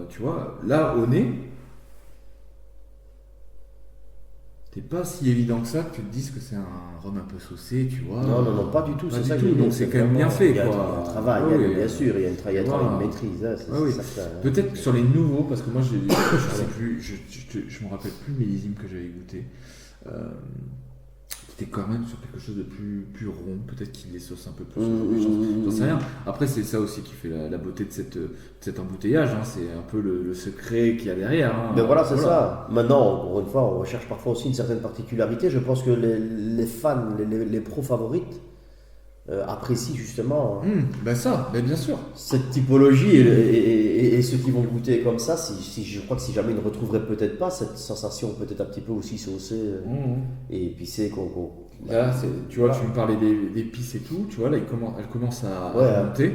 tu vois. Là, au nez, t'es pas si évident que ça que tu te dises que c'est un rhum un peu saucé, tu vois. Non, pas du tout, Pas c'est du ça que tout, je veux dire, donc c'est quand même bien fait, il y a quoi. un travail, Ah oui, bien sûr, il y a un travail de maîtrise, hein, Ah oui. certain. Hein. Peut-être que sur les nouveaux, parce que moi je sais plus, je me rappelle plus le millésime que j'avais goûté. C'était quand même sur quelque chose de plus rond, peut-être qu'il les sauce un peu plus. J'en sais rien. Après, c'est ça aussi qui fait la beauté de cet embouteillage, hein. C'est un peu le secret qu'il y a derrière. Hein. Mais voilà, c'est ça. Maintenant, encore une fois, on recherche parfois aussi une certaine particularité. Je pense que les fans, les pros favorites, apprécient justement Ben ça, ben bien sûr. cette typologie et ceux qui vont goûter comme ça, je crois que si jamais ils ne retrouveraient peut-être pas cette sensation peut-être un petit peu aussi saucée et épicée Là, tu vois, tu me parlais d'épices et tout, tu vois, là, elle commence à monter.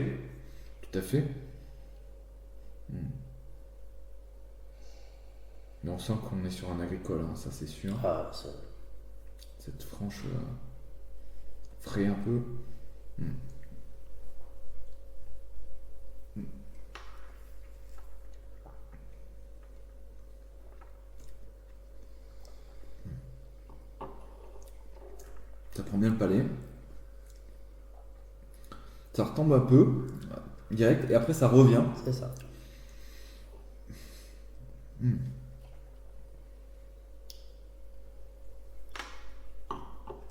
Tout à fait. Mais on sent qu'on est sur un agricole, hein, ça c'est sûr. Ah, ça. Cette franche frais un peu. Ça prend bien le palais. Ça retombe un peu, direct, et après ça revient. C'est ça. Et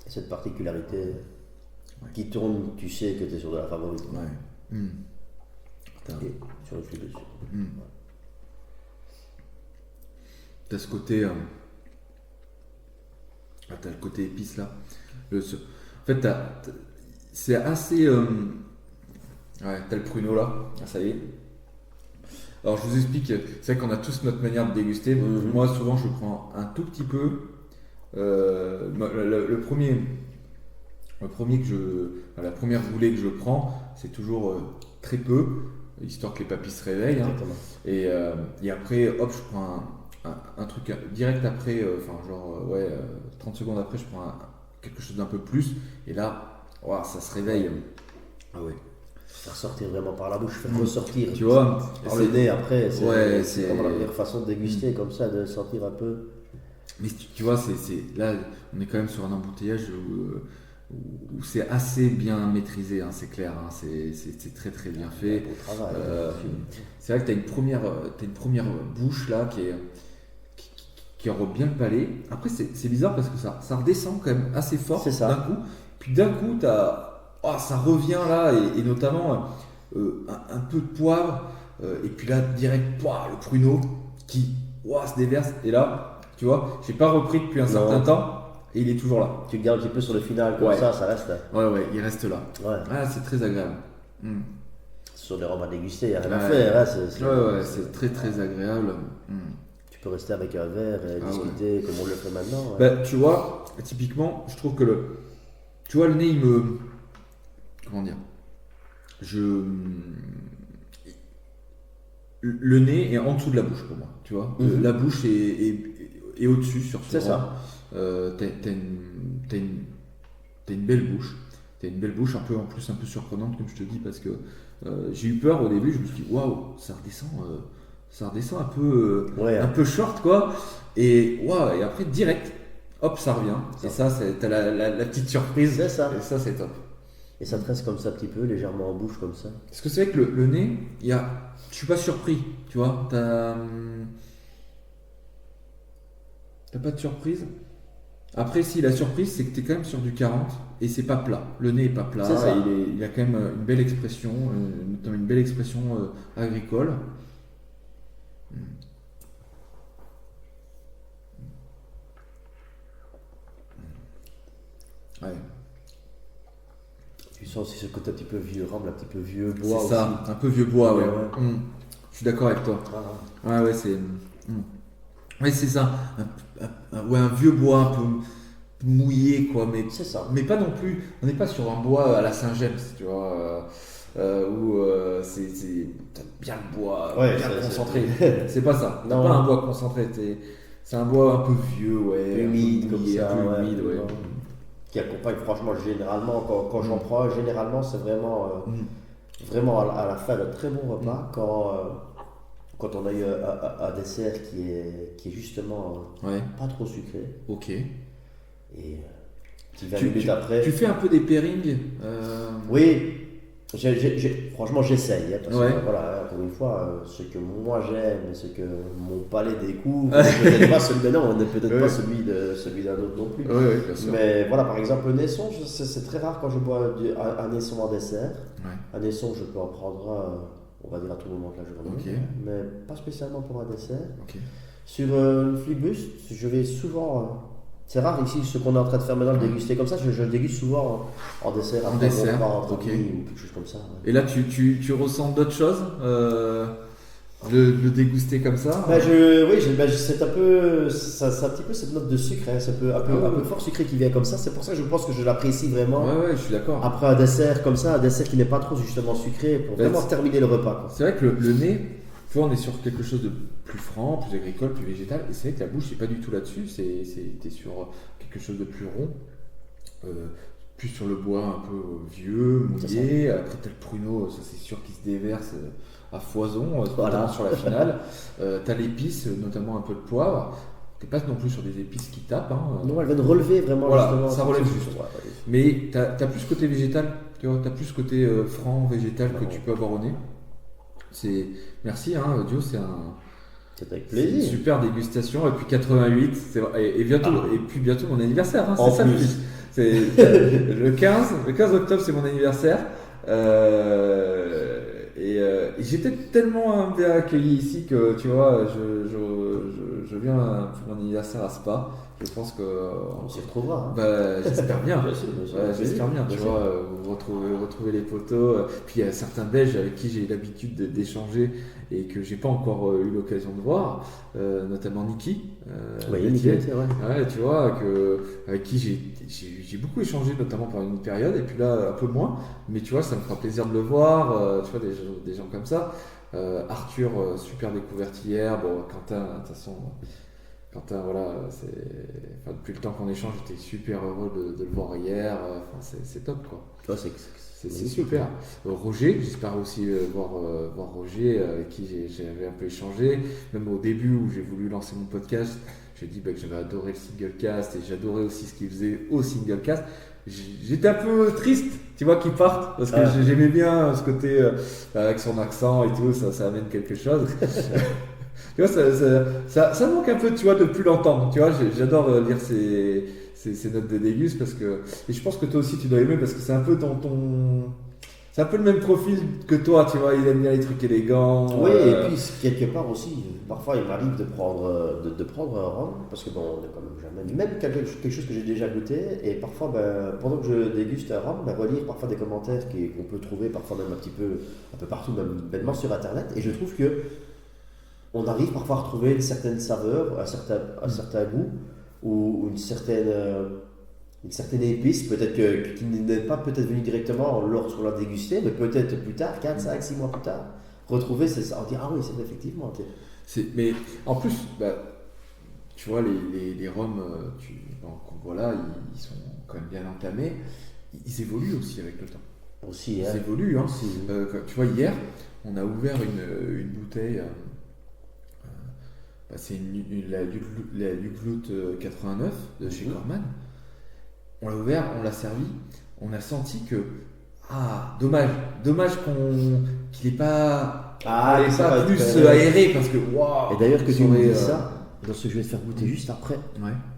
cette particularité qui tourne, tu sais que tu es sur de la favorite. Ouais. Et sur le flux dessus. T'as ce côté. T'as le côté épice là. En fait, c'est assez. Ouais, t'as le pruneau là. Ah, ça y est. Alors, je vous explique. C'est vrai qu'on a tous notre manière de déguster. Moi, souvent, je prends un tout petit peu. Le premier la première roulée que je prends, c'est toujours très peu, histoire que les papilles se réveillent. Hein. Et après, hop, je prends un truc direct après, 30 secondes après, je prends quelque chose d'un peu plus. Et là, ça se réveille. Ah ouais. Faire sortir vraiment par la bouche, faire ressortir. Tu vois, par le nez après, c'est vraiment la c'est meilleure façon de déguster comme ça, de sentir un peu. Mais tu vois, là, on est quand même sur un embouteillage où c'est assez bien maîtrisé, hein, c'est clair, hein, c'est très très bien fait. Beau travail. C'est vrai que tu as une première bouche là qui enrobe bien le palais. Après, c'est bizarre parce que ça redescend quand même assez fort d'un coup. Puis d'un coup, ça revient là, et notamment un peu de poivre, et puis là, direct, le pruneau qui se déverse. Et là, tu vois, j'ai pas repris depuis un certain temps. Et il est toujours là. Tu le gardes un petit peu sur le final, comme ça reste là. Ouais, il reste là. Ouais. Ah, c'est très agréable. Sur des rhums à déguster, il n'y a rien à faire. Hein, c'est très très agréable. Tu peux rester avec un verre et discuter comme on le fait maintenant. Ouais. Bah, tu vois, typiquement, je trouve que le nez, il me. Comment dire Le nez est en dessous de la bouche pour moi, tu vois. La bouche est au-dessus sur ce C'est ça. T'as une belle bouche. T'as une belle bouche, un peu surprenante, comme je te dis, parce que j'ai eu peur au début. Je me suis dit, waouh, ça redescend un peu short, quoi. Et après, direct, hop, ça revient. Et ça, t'as la petite surprise. C'est ça. Et ça, c'est top. Et ça te reste comme ça, un petit peu, légèrement en bouche, comme ça. Parce que c'est vrai que le nez, je suis pas surpris, tu vois. T'as pas de surprise. Après, si la surprise, c'est que tu es quand même sur du 40 et c'est pas plat. Le nez est pas plat. Il a quand même une belle expression, notamment une belle expression agricole. Ouais. Tu sens aussi ce côté un petit peu vieux rhum, un petit peu vieux bois. C'est ça, aussi. un peu vieux bois, ouais. Je suis d'accord avec toi. Ouais, c'est. Ouais, c'est ça. Un vieux bois un peu mouillé, quoi. Mais c'est ça. Mais pas non plus. On n'est pas sur un bois à la Saint-James, tu vois, où c'est bien le bois, bien concentré. C'est pas ça. C'est pas un bois concentré. C'est un bois un peu vieux, humide, comme ça, humide, qui accompagne franchement généralement quand j'en prends généralement c'est vraiment vraiment à la fin d'un très bon repas quand on a eu un dessert qui est justement Ouais, pas trop sucré, ok. et 20 minutes après. Tu fais un peu des pairings Oui, franchement j'essaye, hein, parce Ouais. que voilà, encore une fois, ce que moi j'aime, ce que mon palais découvre, n'est peut-être pas celui, non, n'est peut-être Ouais. pas celui d'un autre non plus. Ouais, bien sûr. Mais voilà, par exemple, le naisson, c'est très rare quand je bois un naisson en dessert. Ouais. Un naisson, je peux en prendre, on va dire, à tout moment de la journée, Ok. mais pas spécialement pour un dessert. Ok. Sur le Flixbus, je vais souvent. C'est rare ici, ce qu'on est en train de faire maintenant, le déguster comme ça, je le déguste souvent en dessert, En après dessert, mon repas, entre ok. amis ou quelque chose comme ça. Ouais. Et là, tu ressens d'autres choses le déguster comme ça C'est un peu, c'est un petit peu cette note de sucre, hein, c'est un peu fort sucré qui vient comme ça. C'est pour ça que je pense que je l'apprécie vraiment. Ouais, je suis d'accord. Après un dessert comme ça, un dessert qui n'est pas trop justement sucré, pour vraiment terminer le repas. Quoi. C'est vrai que le nez, tu vois, on est sur quelque chose de plus franc, plus agricole, plus végétal. Et c'est vrai que la bouche, c'est pas du tout là-dessus. T'es sur quelque chose de plus rond. Plus sur le bois un peu vieux, mouillé. Après, t'as le pruneau, ça c'est sûr qu'il se déverse à foison, notamment sur la finale. T'as l'épice, notamment un peu de poivre. T'es pas non plus sur des épices qui tapent. Hein. Non, elle vient de relever vraiment Voilà, justement. ça relève juste. Ouais. Mais t'as plus côté végétal, tu vois, t'as plus côté franc, végétal que tu peux avoir au nez. Merci, hein, Dio, c'est avec une plaisir. super dégustation. Et puis 88, c'est vrai, et puis bientôt mon anniversaire, hein, En c'est ça le plus. plus. C'est le 15 octobre, c'est mon anniversaire. Et j'étais tellement bien accueilli ici que tu vois, je viens pour mon anniversaire à Spa. Je pense que On s'y retrouvera. Hein. bah, j'espère bien. Bien sûr, bien sûr. Ouais, j'espère bien, tu Bien sûr. vois, vous retrouver les potos. Puis il y a certains Belges avec qui j'ai l'habitude d'échanger et que j'ai pas encore eu l'occasion de voir, notamment Niki. Oui, Métier. nickel, c'est vrai. Ouais, tu vois, avec qui j'ai beaucoup échangé, notamment pendant une période, et puis là, un peu moins. Mais tu vois, ça me fera plaisir de le voir, tu vois, des gens comme ça. Arthur, super découverte hier. Bon, Quentin, de toute façon. Quentin, voilà, depuis le temps qu'on échange, j'étais super heureux de le voir hier. C'est top, quoi. Ouais, C'est super. Roger, j'espère aussi voir Roger, avec qui j'avais un peu échangé. Même au début où j'ai voulu lancer mon podcast, j'ai dit que j'avais adoré le singlecast et j'adorais aussi ce qu'il faisait au singlecast. J'étais un peu triste, tu vois, qu'il parte, parce que j'aimais bien ce côté avec son accent et tout, ça amène quelque chose. Tu vois, ça manque un peu, tu vois, de plus l'entendre. Tu vois, j'adore lire ces notes de dégus parce que, et je pense que toi aussi tu dois aimer parce que c'est un peu c'est un peu le même profil que toi, tu vois. Il aime bien les trucs élégants. Oui, et puis quelque part aussi, parfois il m'arrive de prendre un rhum parce que bon, on est quand même jamais, même quelque chose que j'ai déjà goûté, et parfois, pendant que je déguste un rhum, relire parfois des commentaires qu'on peut trouver parfois même un peu partout, même bêtement sur internet, et je trouve que on arrive parfois à retrouver une certaine saveur, un certain goût, ou une certaine épice, peut-être qui n'est pas peut-être venue directement lorsqu'on l'a dégusté, mais peut-être plus tard, 4, 5, 6 mois plus tard, retrouver ça, on dit ah oui, c'est effectivement. Mais en plus, tu vois, les rhums qu'on voit là, ils sont quand même bien entamés. Ils évoluent aussi avec le temps. Aussi, Ils évoluent. Hein. Aussi. Tu vois, hier, on a ouvert une bouteille. C'est la Luglout 89 de chez Corman. On l'a ouvert, on l'a servi. On a senti que dommage qu'il n'ait pas plus aéré parce que waouh. Et d'ailleurs que tu me dis ça, dans ce que je vais te faire goûter juste après,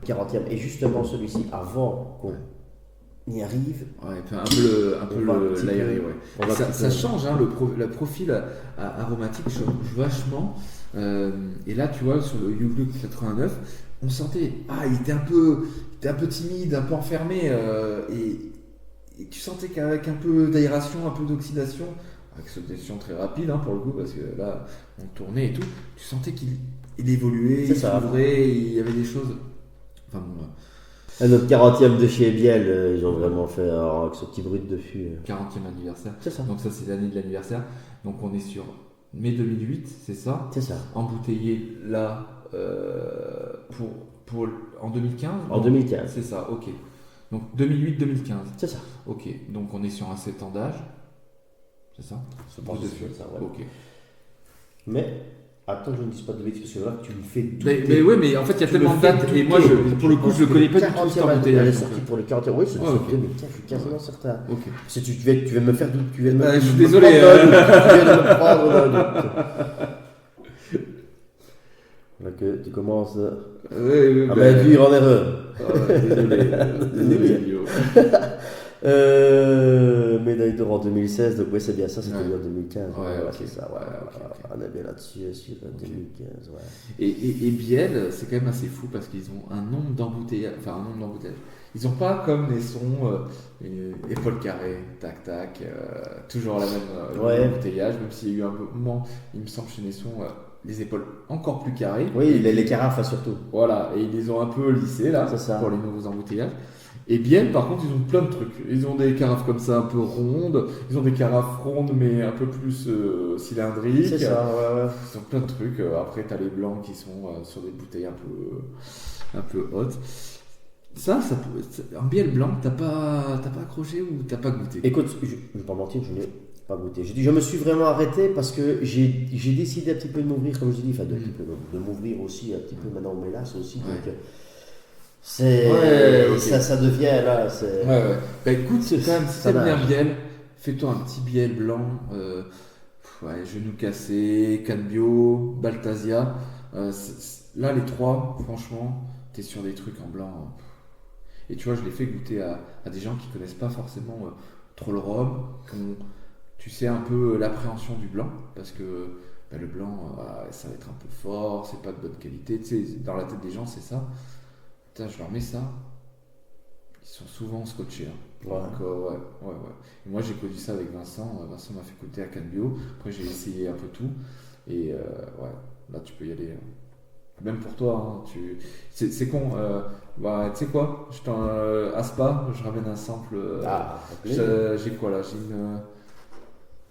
40e, et justement celui-ci avant qu'on y arrive. Ouais, un peu l'aéré, ouais. Ça change, hein, le profil aromatique change vachement. Et là, tu vois, sur le Yuglu 89, on sentait, il était un peu timide, un peu enfermé, et tu sentais qu'avec un peu d'aération, un peu d'oxydation, avec cette oxydation très rapide, hein, pour le coup, parce que là, on tournait et tout, tu sentais qu'il évoluait, il s'ouvrait, il y avait des choses. Enfin bon. Notre 40e de chez Biel, ils ont vraiment fait avec ce petit brut dessus. 40e anniversaire. C'est ça. Donc ça, c'est l'année de l'anniversaire. Donc on est sur mai 2008, c'est ça. C'est ça. Embouteillé là en 2015. En 2015. C'est ça, ok. Donc 2008-2015. C'est ça. Ok, donc on est sur un 7 ans d'âge. C'est ça. Je pense que c'est ça, ouais. Ok. Mais Attends, je ne dis pas de bêtises, parce que là, tu me fais Mais ouais, mais en fait, il y a tellement de dates, et moi, pour le coup, je le connais pas du tout, cet embouteillage. Elle est sortie pour le 40e, oui, c'est ok. 2015, je suis quasiment certain. Ok. Parce que tu viens de me faire doute, tu viens de me Je suis me désolé. prendre tu viens de me prendre là, doute. Là que tu commences à m'induire en erreur. Désolé, Elio. Médaille d'or en 2016, donc oui, c'est bien ça, c'était Ouais. en 2015. Ouais, ok. c'est ça, ouais. Ok. On est bien là-dessus, sur 2015, ouais. Et Biel, c'est quand même assez fou parce qu'ils ont un nombre d'embouteillages. Ils n'ont pas comme les sons épaules carrées, tac tac, toujours la même Ouais. embouteillage, même s'il y a eu un moment, il me semble, chez Nesson, les épaules encore plus carrées. Oui, les carafes surtout. Voilà, et ils les ont un peu lissées là, C'est ça. pour les nouveaux embouteillages. Et Biel, par contre, ils ont plein de trucs. Ils ont des carafes comme ça un peu rondes, ils ont des carafes rondes mais un peu plus cylindriques. C'est ça, ouais. Ils ont plein de trucs. Après, t'as les blancs qui sont sur des bouteilles un peu hautes. Un Biel blanc, t'as pas accroché ou t'as pas goûté? Écoute, je vais pas mentir, je n'ai pas goûté. Je me suis vraiment arrêté parce que j'ai décidé un petit peu de m'ouvrir, comme je dis, enfin de m'ouvrir aussi un petit peu maintenant au mélasse aussi. Ouais. Donc, c'est Ouais, ok. ça devient là. C'est... Ouais. Bah écoute, quand même, si Ça t'aimes bien marche. Biel, fais-toi un petit Biel blanc. Genou cassé, Canbio, Baltasia. Là, les trois, franchement, t'es sur des trucs en blanc. Et tu vois, je l'ai fait goûter à des gens qui connaissent pas forcément trop le rhum, qui ont, tu sais, un peu l'appréhension du blanc, parce que le blanc, ça va être un peu fort, c'est pas de bonne qualité. Tu sais, dans la tête des gens, c'est ça. Putain, je leur mets ça. Ils sont souvent scotchés. Hein. Ouais. Donc, ouais. Et moi, j'ai connu ça avec Vincent. Vincent m'a fait goûter à Canbio. Après, j'ai essayé un peu tout. Et là, tu peux y aller. Même pour toi, hein, c'est con. Tu sais quoi? À Spa, je ramène un sample. J'ai quoi là? J'ai une.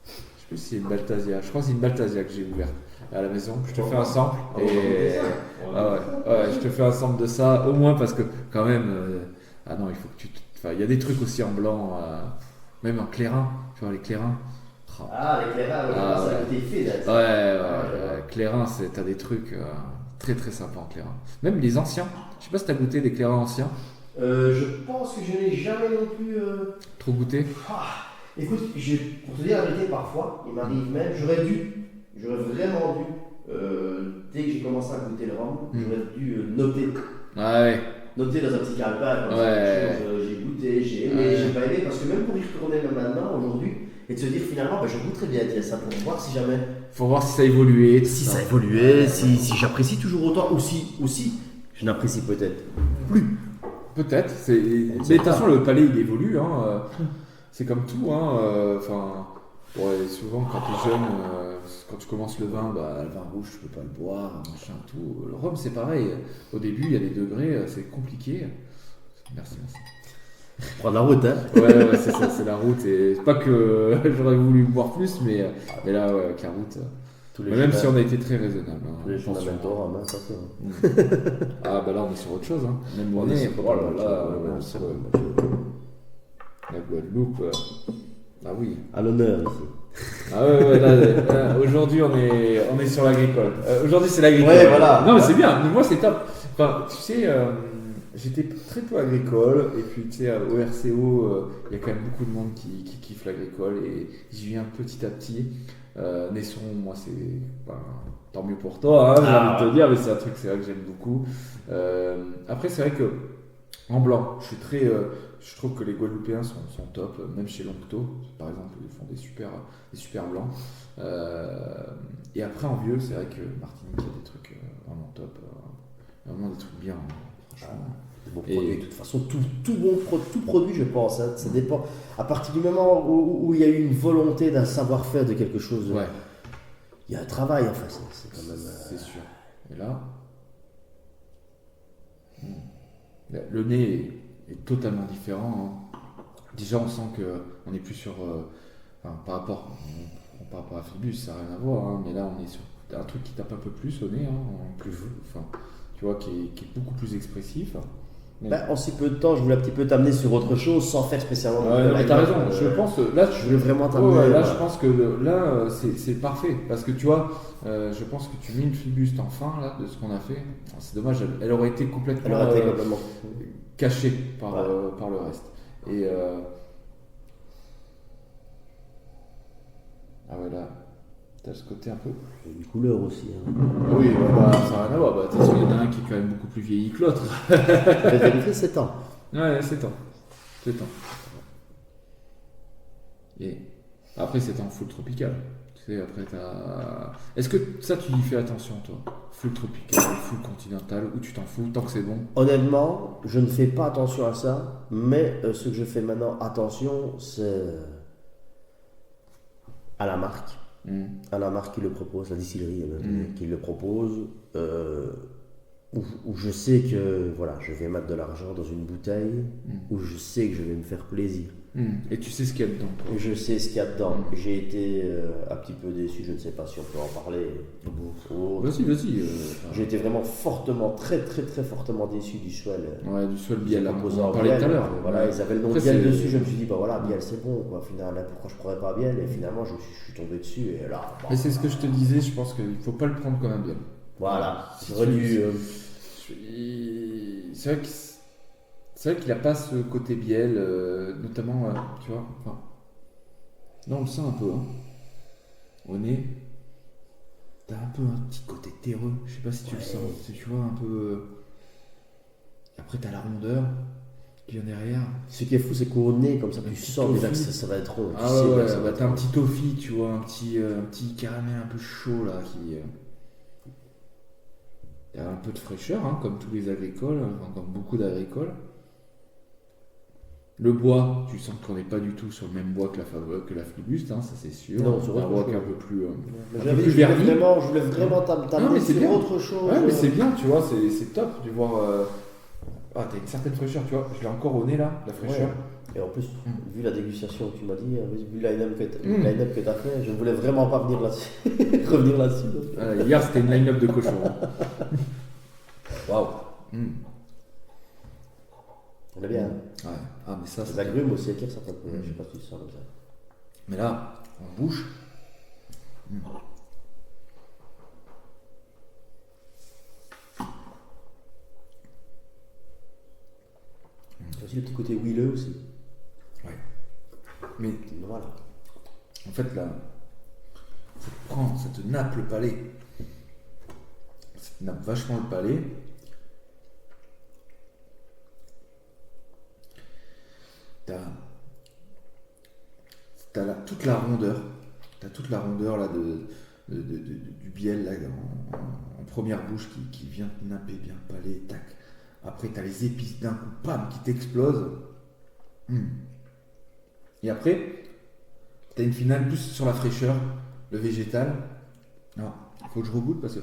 Je sais plus si c'est une Baltasia. Je crois que c'est une Baltasia que j'ai ouverte à la maison. Je te fais un sample. Je te fais un sample de ça, au moins parce que, quand même. Non, il faut que tu. Enfin, il y a des trucs aussi en blanc, même en clairin. Tu vois, les clairins. Les clairins, ça a été fait là. Ouais. Clairin, t'as des trucs très très sympas en clairin. Même les anciens. Je sais pas si t'as goûté des clairins anciens. Je pense que je n'ai jamais non plus. Trop goûté. Écoute, pour te dire la vérité, parfois, il m'arrive même, j'aurais vraiment dû, dès que j'ai commencé à goûter le rhum, j'aurais dû noter. Ouais. Noter dans un petit calepin, j'ai goûté, j'ai aimé, j'ai pas aimé, parce que même pour y retourner même maintenant, aujourd'hui, et de se dire finalement, je goûterais bien à ça pour voir si jamais. Faut voir si ça a évolué. Si ça a évolué, si j'apprécie toujours autant, ou si je n'apprécie peut-être plus. Peut-être. Mais de toute façon, le palais il évolue. Hein. C'est comme tout. Hein. Souvent, quand tu es jeune, quand tu commences le vin rouge, tu peux pas le boire, machin, tout. Le rhum, c'est pareil. Au début, il y a des degrés, c'est compliqué. Merci. Prendre la route, hein. Ouais, c'est ça, c'est la route. Et c'est pas que j'aurais voulu boire plus, mais là, avec la route. Même si on a été très raisonnable. Hein, les fondamentaux, ça là, on est sur autre chose. Hein. Même on est. Oh là là, sur la Guadeloupe. Ah oui. À l'honneur ici. Ah ouais, là, aujourd'hui on est sur l'agricole. Aujourd'hui c'est l'agricole. Ouais, voilà. Non mais c'est bien, mais moi c'est top. Enfin, tu sais, j'étais très peu agricole et puis tu sais au RCO, il y a quand même beaucoup de monde qui kiffe l'agricole et j'y viens petit à petit. Nesson, moi c'est tant mieux pour toi, hein, j'ai envie de te dire, mais c'est un truc, c'est vrai que j'aime beaucoup. Après c'est vrai que en blanc, je trouve que les Guadeloupéens sont top, même chez Longto, par exemple, ils font des super blancs. Et après en vieux, c'est vrai que Martinique, il y a des trucs vraiment top, vraiment des trucs bien, franchement. Bon produit, de toute façon, tout produit, je pense, hein, ça dépend. À partir du moment où il y a eu une volonté d'un savoir-faire de quelque chose, il y a un travail, enfin, c'est quand même. C'est sûr. Et là, le nez est totalement différent. Hein. Déjà, on sent qu'on n'est plus sur. Par rapport à Philibus, ça n'a rien à voir, hein, mais là, on est sur un truc qui tape un peu plus au nez, hein, tu vois, qui est beaucoup plus expressif. Mais... En si peu de temps, je voulais un petit peu t'amener sur autre chose sans faire spécialement. non, mais t'as raison. Je pense là, je voulais vraiment t'amener. là, je pense que là, c'est parfait parce que tu vois, je pense que tu mets une flibuste en fin là de ce qu'on a fait. C'est dommage, elle aurait été complètement cachée par le reste. Et ah ouais là, t'as ce côté un peu. Il y a une couleur aussi. Hein. Oui, bah, ça n'a rien à voir. Bah, de toute façon, il y en a un qui est quand même beaucoup plus vieilli que l'autre. La vérité, 7 ans. Ouais, 7 ans. 7 ans. Et après, c'est en full tropical. Tu sais, après, t'as. Est-ce que ça, tu y fais attention, toi? Full tropical, full continental, ou tu t'en fous tant que c'est bon? Honnêtement, je ne fais pas attention à ça, mais ce que je fais maintenant attention, c'est à la marque. À la marque qui le propose, la distillerie qui le propose, où je sais que voilà, je vais mettre de l'argent dans une bouteille, où je sais que je vais me faire plaisir. Et tu sais ce qu'il y a dedans. Et je sais ce qu'il y a dedans. J'ai été un petit peu déçu, je ne sais pas si on peut en parler. Vas-y. J'ai été vraiment fortement, très fortement déçu du Swell. Ouais, du Swell Biel, on en parlait tout à l'heure. Voilà, ils avaient le nom de Biel dessus, je me suis dit, bah voilà, Biel c'est bon, quoi. Finalement, pourquoi je ne prendrais pas Biel? Et finalement, je suis tombé dessus. Et là, mais c'est ce que je te disais, je pense qu'il ne faut pas le prendre comme un Biel. Voilà, c'est vrai qu'il n'a pas ce côté biel, notamment, tu vois. Enfin, là, on le sent un peu. Hein. Au nez, t'as un peu un petit côté terreux. Je sais pas si tu le sens. Tu vois, un peu. Après, t'as la rondeur qui vient derrière. Ce qui est fou, c'est qu'au nez, comme ça, tu sens déjà que ça va être rond. Ah ouais, t'as un petit toffee, tu vois, un petit caramel un peu chaud là qui. Il y a un peu de fraîcheur, hein, comme tous les agricoles, comme beaucoup d'agricoles. Le bois, tu sens qu'on n'est pas du tout sur le même bois que la flibuste, hein, ça c'est sûr. Non, sur un bois qui est un peu plus, verni. Je voulais vraiment t'amener sur autre chose. Ouais, mais c'est bien, tu vois, c'est top de voir. Ah, t'as une certaine fraîcheur, tu vois. Je l'ai encore au nez là, la fraîcheur. Ouais. Et en plus, vu la dégustation que tu m'as dit, vu le line-up que tu as fait, je ne voulais vraiment pas venir là-dessus. revenir là-dessus. Hier, c'était une line-up de cochon. Waouh. On est bien. Ouais. Ah, mais ça, les agrumes aussi, écrire ça, je sais pas si tu sens comme ça. Mais là, en bouche. Aussi le petit côté huileux aussi. Ouais. Mais voilà. En fait, là, ça te nappe le palais. Ça te nappe vachement le palais. T'as toute la rondeur. T'as toute la rondeur là du biel là, en première bouche qui vient te napper bien le palais. Tac. Après, t'as les épices d'un coup, pam, qui t'explosent. Et après, t'as une finale plus sur la fraîcheur, le végétal. Alors, il faut que je regoute parce que.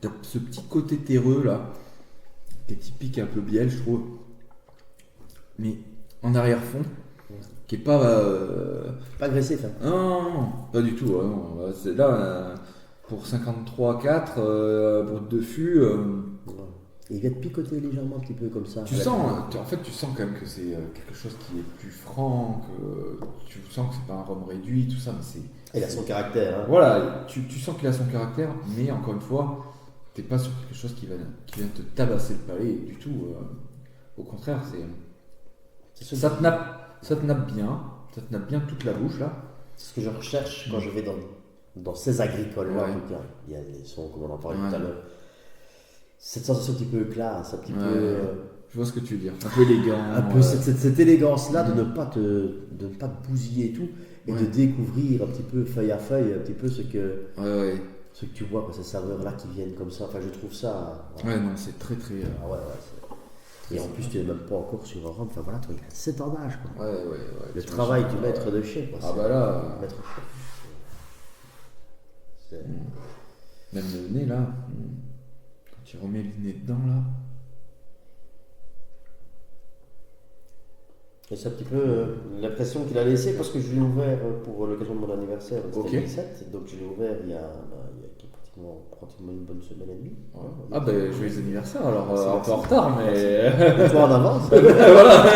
T'as ce petit côté terreux là, qui est typique un peu biel, je trouve. Mais en arrière-fond, qui est pas. Pas agressif. Hein. Non, pas du tout. Non. C'est là, pour 53,4, pour 2 fûts. Il vient de picoter légèrement un petit peu comme ça. Tu sens quand même que c'est quelque chose qui est plus franc, que tu sens que c'est pas un rhum réduit, tout ça, mais c'est. Il a son caractère. Hein. Voilà, tu sens qu'il a son caractère, mais encore une fois, t'es pas sur quelque chose qui vient te tabasser le palais du tout. Au contraire, ça te nappe bien, ça te nappe bien toute la bouche là. C'est ce que je recherche quand je vais dans ces agricoles là. En tout cas, il y a des sons comme on en parlait tout à l'heure. Cette sensation un petit peu classe, un petit peu. Je vois ce que tu veux dire. Un peu élégant. Un peu cette élégance-là de ne pas te bousiller et tout, et de découvrir un petit peu feuille à feuille, un petit peu ce que tu vois, quoi, ces saveurs-là qui viennent comme ça. Enfin, je trouve ça. Ouais, non, c'est très très. Et en plus, tu n'es même pas encore sur un rhum. Enfin voilà, toi, il a 7 ans d'âge. Ouais. Le travail du maître de chef. Ah bah là. Maître chef. Même le nez là. Tu remets le nez dedans là. Et c'est un petit peu l'impression qu'il a laissé parce que je l'ai ouvert pour l'occasion de mon anniversaire, c'était Ok. le 17, donc je l'ai ouvert il y a pratiquement une bonne semaine et demie. Ouais. Ah ben joyeux anniversaire alors Merci, un peu merci. en retard mais Et toi en avance. voilà.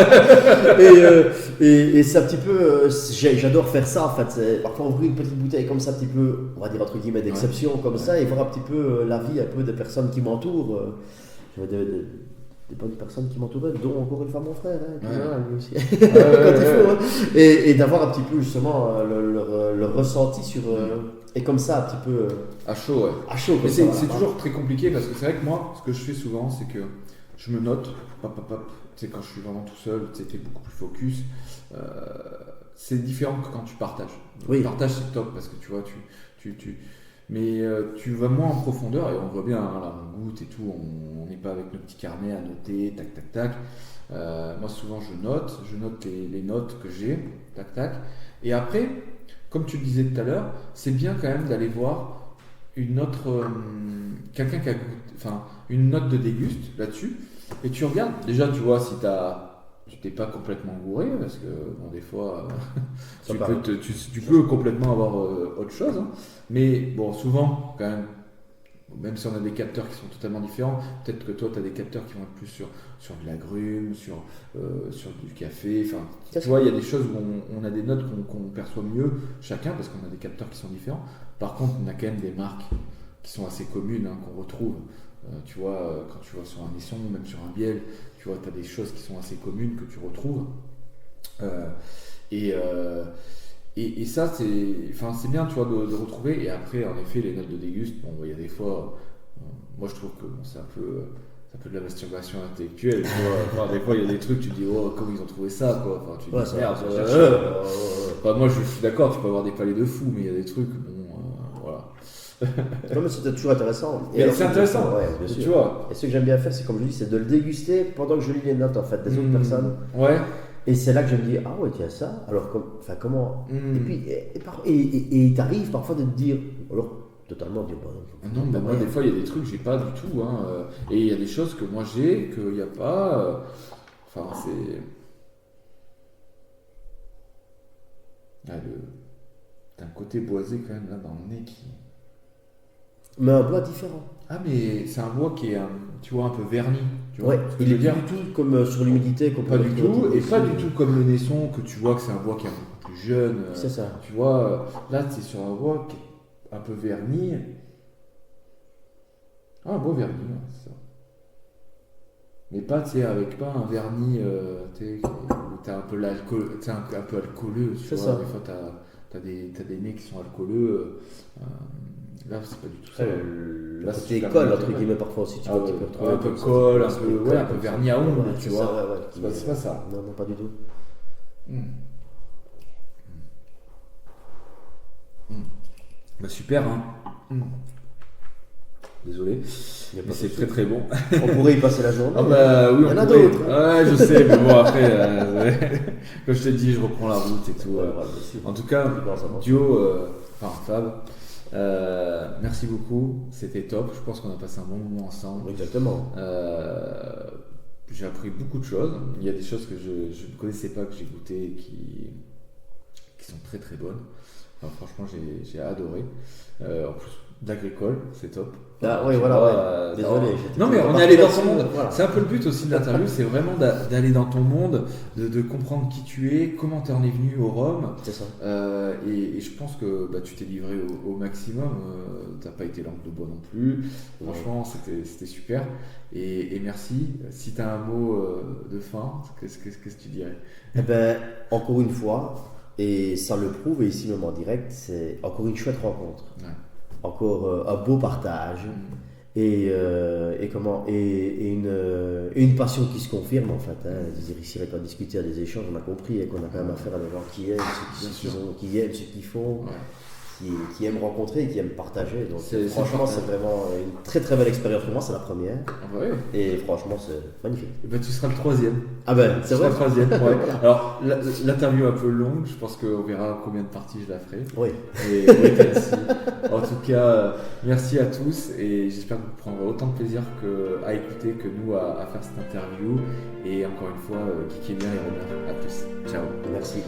Et c'est un petit peu, j'adore faire ça en fait. Parfois ouvrir une petite bouteille comme ça, un petit peu, on va dire entre guillemets d'exception comme ça, et voir un petit peu la vie un peu des personnes qui m'entourent. J'avais des bonnes personnes qui m'entouraient, dont encore une fois mon frère, hein, qui Ouais. est là, lui aussi, quand il faut. Hein. Et d'avoir un petit peu justement leur ressenti sur. Et comme ça, un petit peu À chaud, ouais. à chaud. Mais comme c'est ça, c'est voilà. toujours très compliqué parce que c'est vrai que moi, ce que je fais souvent, c'est que je me note, hop, hop, hop, tu sais, quand je suis vraiment tout seul, tu sais, t'es beaucoup plus focus. C'est différent que quand tu partages. Oui. Le partage, c'est top parce que tu vois, mais tu vas moins en profondeur et on voit bien, hein, là, on goûte et tout, on n'est pas avec nos petits carnets à noter, tac, tac, tac. Moi, souvent, je note les notes que j'ai, tac, tac. Et après, comme tu le disais tout à l'heure, c'est bien quand même d'aller voir une autre, quelqu'un qui a enfin, une note de déguste là-dessus, et tu regardes, déjà tu vois si tu t'es pas complètement gouré, parce que bon, des fois Ça tu, paraît. tu peux complètement avoir autre chose, hein. Mais bon, souvent quand même si on a des capteurs qui sont totalement différents, peut-être que toi tu as des capteurs qui vont être plus sur de l'agrume, sur du café, enfin tu vois, il y a des choses où on a des notes qu'on perçoit mieux chacun parce qu'on a des capteurs qui sont différents. Par contre, on a quand même des marques qui sont assez communes, hein, qu'on retrouve. Tu vois, quand tu vas sur un Nisson, même sur un Biel, tu vois, tu as des choses qui sont assez communes que tu retrouves. Euh, et, euh, et ça, c'est bien, tu vois, de retrouver. Et après, en effet, les notes de déguste, bon, il y a des fois, moi je trouve que bon, c'est un peu de la masturbation intellectuelle. Tu vois. Enfin, des fois, il y a des trucs, tu te dis, oh, comment ils ont trouvé ça, quoi. Enfin, tu te dis, merde, je cherche. Enfin, moi, je suis d'accord, tu peux avoir des palais de fou, mais il y a des trucs, bon, voilà. Non, mais c'était toujours intéressant. Mais alors, c'est intéressant, ouais, bien tu sûr. vois. Et ce que j'aime bien faire, c'est comme je dis, c'est de le déguster pendant que je lis les notes en fait des autres personnes. Ouais. Et c'est là que je me dis, ah ouais, tiens, ça. Alors, enfin, comment. Mm. Et puis, et il t'arrive parfois de te dire, alors totalement dire, Non, mais moi, des fois, il y a des trucs que j'ai pas du tout. Hein, et il y a des choses que moi j'ai, qu'il n'y a pas. Enfin, c'est. Ah, t'as un côté boisé quand même là dans le nez qui. Mais un bois différent. Ah, mais c'est un bois qui est, tu vois, un peu verni. Tu vois Ouais, ce que il je est veux dire. pas du tout comme sur l'humidité qu'on Pas peut du retrouver tout, et ici. pas du tout comme le Naisson, que tu vois que c'est un bois qui est un peu plus jeune. C'est ça. Tu vois, là, c'est sur un bois qui est un peu verni. Ah, un beau vernis, ouais, c'est ça. Mais pas, tu sais, avec pas un vernis, tu sais, où t'as un peu l'alcool, tu sais, un peu alcooleux, tu C'est vois. ça. Des fois, t'as des nez qui sont alcooleux. Là, c'est pas du tout ça. Le Là, côté c'est colle, super entre bien. guillemets, parfois aussi, tu Ah vois, ouais, tu peux retrouver un peu comme ça, colle, c'est un peu, des ouais, colles un peu comme ça. vernis à ongles, Ouais, tu c'est vois. ça, ouais, C'est pas ça. Non, non, pas du tout. Bah, super, hein. Désolé, Il y a pas mais de c'est souci. très très bon. On pourrait y passer la journée. Ah bah oui, Il y en on a pourrait. d'autres. Ouais, je sais, mais bon après, comme je t'ai dit, je reprends la route et tout. Ouais, ouais, bien sûr. En tout cas, Non, ça va. Dio, enfin Fab, merci beaucoup, c'était top. Je pense qu'on a passé un bon moment ensemble. Exactement. J'ai appris beaucoup de choses. Il y a des choses que je ne connaissais pas, que j'ai goûtées et qui sont très très bonnes. Enfin, franchement, j'ai adoré. En plus, d'agricole, c'est top. Ah oui, Tu voilà, vois, ouais. Désolé. j'étais non mais toujours on est allé dans parti ton monde. là-dessus, voilà. C'est un peu le but aussi de l'interview, c'est vraiment d'aller dans ton monde, de comprendre qui tu es, comment tu en es venu au Rhum. C'est ça. Et je pense que bah, tu t'es livré au maximum. T'as pas été langue de bois non plus. Franchement, c'était super. Et merci. Si tu as un mot de fin, qu'est-ce que tu dirais? Eh ben, encore une fois, et ça le prouve, et ici même en direct, c'est encore une chouette rencontre. Ouais. Encore un beau partage. Et une passion qui se confirme en fait. Hein. Je veux dire, ici, avec en discuter à des échanges, on a compris et qu'on a quand même affaire à des gens qui aiment Bien ce qu'ils sûr. ont, qui aiment ce qu'ils font. Ouais. qui aiment rencontrer et qui aiment partager. Donc C'est franchement, certain. c'est vraiment une très très belle expérience pour moi, c'est la première. Ouais. Et franchement, c'est magnifique. Et ben, tu seras le troisième. Ah ben, Tu c'est seras vrai. le troisième. Ouais. Alors, l'interview est un peu longue. Je pense qu'on verra combien de parties je la ferai. Oui. Et wait and see. En tout cas, merci à tous et j'espère que vous prendrez autant de plaisir à écouter que nous à faire cette interview. Et encore une fois, kickez bien les runners. À plus. Ciao. Merci.